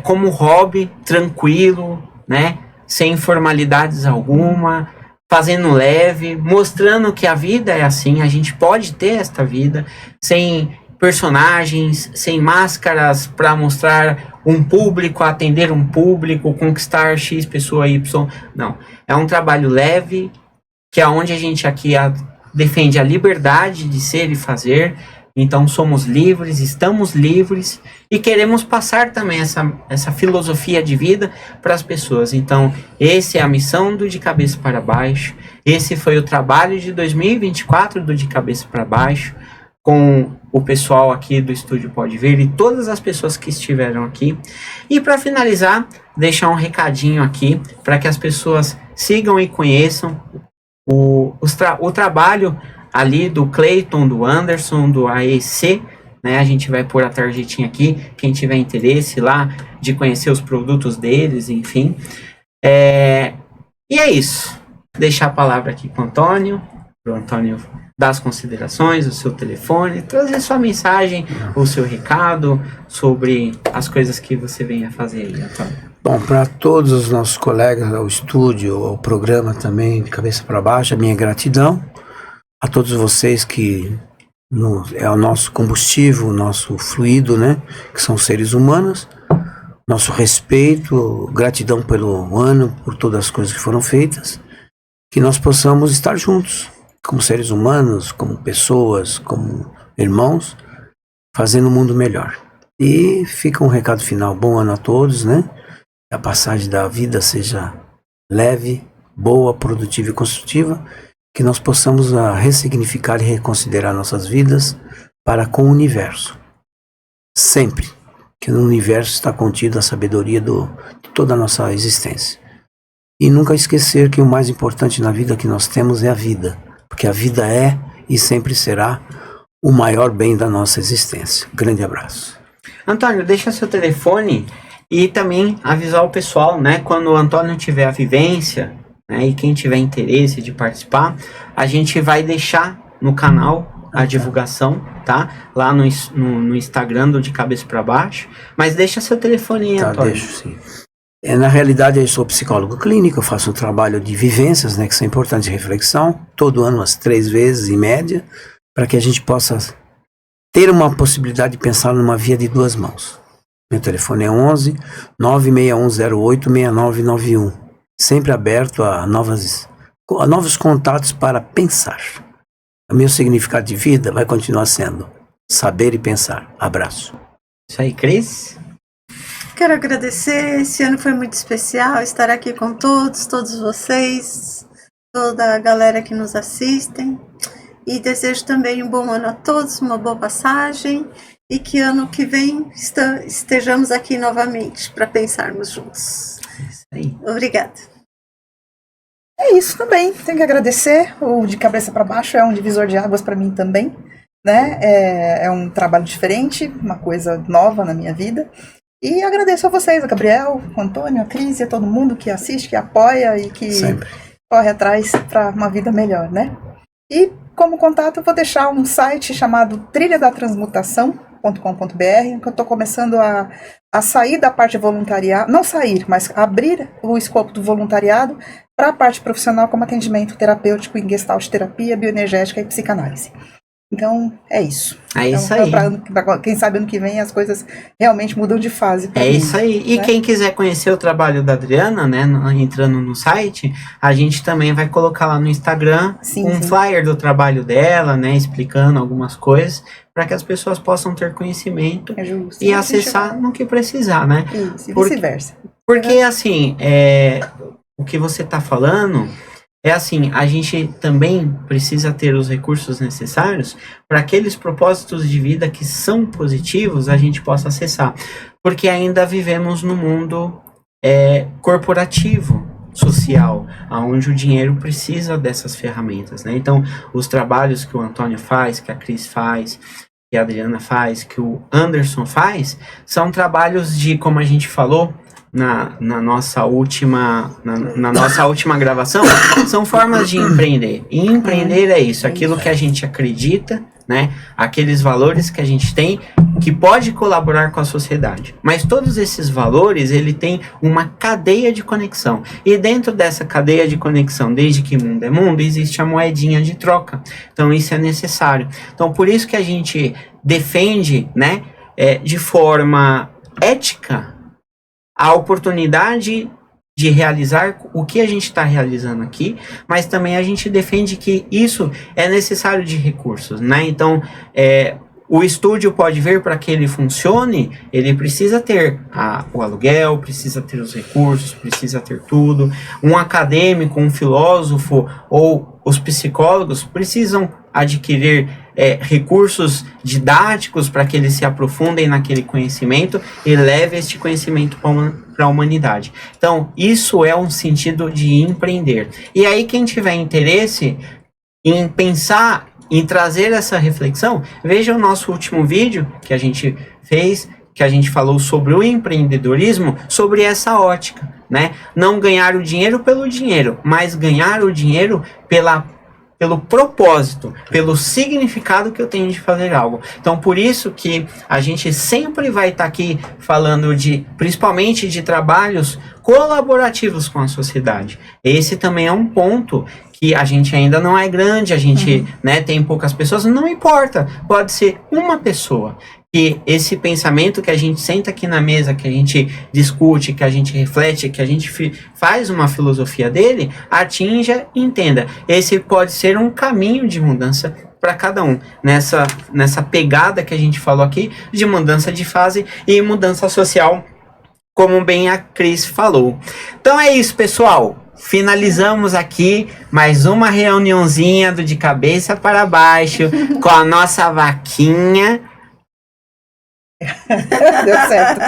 como hobby, tranquilo, né? Sem formalidades alguma, fazendo leve, mostrando que a vida é assim, a gente pode ter esta vida, sem personagens, sem máscaras para mostrar um público, atender um público, conquistar X pessoa Y. Não, é um trabalho leve, que é onde a gente aqui defende a liberdade de ser e fazer. Então somos livres, estamos livres e queremos passar também essa filosofia de vida para as pessoas. Então essa é a missão do De Cabeça para Baixo. Esse foi o trabalho de 2024 do De Cabeça para Baixo, com o pessoal aqui do Estúdio Pode Ver e todas as pessoas que estiveram aqui. E para finalizar, deixar um recadinho aqui para que as pessoas sigam e conheçam o trabalho ali do Clayton, do Anderson, do AEC, né? A gente vai pôr a tarjetinha aqui, quem tiver interesse lá de conhecer os produtos deles, enfim. E é isso. Deixar a palavra aqui com o Antônio, para o Antônio dar as considerações, o seu telefone, trazer sua mensagem, o seu recado sobre as coisas que você vem a fazer aí, Antônio. Bom, para todos os nossos colegas, ao estúdio, ao programa também, De Cabeça para Baixo, a minha gratidão. A todos vocês que é o nosso combustível, o nosso fluido, né? Que são seres humanos. Nosso respeito, gratidão pelo ano, por todas as coisas que foram feitas. Que nós possamos estar juntos, como seres humanos, como pessoas, como irmãos, fazendo o mundo melhor. E fica um recado final. Bom ano a todos, né? Que a passagem da vida seja leve, boa, produtiva e construtiva. Que nós possamos ressignificar e reconsiderar nossas vidas para com o universo. Sempre. Que no universo está contida a sabedoria de toda a nossa existência. E nunca esquecer que o mais importante na vida que nós temos é a vida. Porque a vida é e sempre será o maior bem da nossa existência. Grande abraço. Antônio, deixa seu telefone e também avisar o pessoal, né? Quando o Antônio tiver a vivência, né, e quem tiver interesse de participar, a gente vai deixar no canal a divulgação, tá? Lá no Instagram do De Cabeça para Baixo. Mas deixa seu telefone aí, Antônio. Deixo sim. Na realidade, eu sou psicólogo clínico, eu faço um trabalho de vivências, né, que são importantes de reflexão, todo ano umas 3 vezes em média, para que a gente possa ter uma possibilidade de pensar numa via de 2 mãos. Meu telefone é 11 96108 6991. Sempre aberto a novos contatos para pensar. O meu significado de vida vai continuar sendo saber e pensar. Abraço. Isso aí, Cris? Quero agradecer, esse ano foi muito especial estar aqui com todos vocês, toda a galera que nos assistem. E desejo também um bom ano a todos, uma boa passagem e que ano que vem estejamos aqui novamente para pensarmos juntos. Isso aí. Obrigada. É isso também, tenho que agradecer. O De Cabeça para Baixo é um divisor de águas para mim também, né? É um trabalho diferente, uma coisa nova na minha vida. E agradeço a vocês, a Gabriel, o Antônio, a Cris e a todo mundo que assiste, que apoia e que Sempre corre atrás para uma vida melhor, né? E como contato eu vou deixar um site chamado trilhadatransmutação.com.br, que eu estou começando a sair da parte voluntariado, não sair, mas abrir o escopo do voluntariado para a parte profissional como atendimento terapêutico em gestalt terapia, bioenergética e psicanálise. Então, é isso. É isso então, aí. Pra quem sabe ano que vem as coisas realmente mudam de fase. É mim, isso aí. E né? quem quiser conhecer o trabalho da Adriana, né, entrando no site, a gente também vai colocar lá no Instagram Sim. flyer do trabalho dela, né, explicando algumas coisas, para que as pessoas possam ter conhecimento É justo. e acessar no que precisar, né? Isso, e Porque- vice-versa. Porque, assim, o que você está falando é assim, a gente também precisa ter os recursos necessários para aqueles propósitos de vida que são positivos, a gente possa acessar. Porque ainda vivemos no mundo corporativo, social, onde o dinheiro precisa dessas ferramentas, né? Então, os trabalhos que o Antônio faz, que a Cris faz, que a Adriana faz, que o Anderson faz, são trabalhos de, como a gente falou na nossa última gravação, são formas de empreender. E empreender é isso, aquilo que a gente acredita, né? Aqueles valores que a gente tem que pode colaborar com a sociedade. Mas todos esses valores, ele tem uma cadeia de conexão. E dentro dessa cadeia de conexão, desde que mundo é mundo, existe a moedinha de troca. Então isso é necessário. Então por isso que a gente defende, né, de forma ética a oportunidade de realizar o que a gente está realizando aqui, mas também a gente defende que isso é necessário de recursos, né? Então, o estúdio pode ver para que ele funcione, ele precisa ter o aluguel, precisa ter os recursos, precisa ter tudo. Um acadêmico, um filósofo ou os psicólogos precisam adquirir recursos didáticos para que eles se aprofundem naquele conhecimento e levem este conhecimento para a humanidade. Então, isso é um sentido de empreender. E aí, quem tiver interesse em pensar, em trazer essa reflexão, veja o nosso último vídeo que a gente fez, que a gente falou sobre o empreendedorismo, sobre essa ótica, né? Não ganhar o dinheiro pelo dinheiro, mas ganhar o dinheiro pelo propósito, pelo significado que eu tenho de fazer algo. Então, por isso que a gente sempre vai estar aqui falando principalmente de trabalhos colaborativos com a sociedade. Esse também é um ponto que a gente ainda não é grande, a gente né, tem poucas pessoas, não importa, pode ser uma pessoa. Que esse pensamento que a gente senta aqui na mesa, que a gente discute, que a gente reflete, que a gente faz uma filosofia dele, atinja e entenda. Esse pode ser um caminho de mudança para cada um, nessa pegada que a gente falou aqui, de mudança de fase e mudança social, como bem a Cris falou. Então é isso, pessoal. Finalizamos aqui mais uma reuniãozinha do De Cabeça para Baixo com a nossa vaquinha. Deu certo.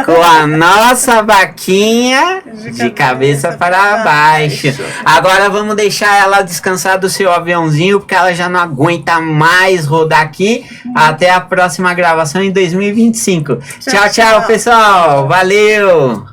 Com a nossa vaquinha de cabeça para baixo. Agora vamos deixar ela descansar do seu aviãozinho, porque ela já não aguenta mais rodar aqui. Até a próxima gravação em 2025. Tchau, pessoal. Valeu!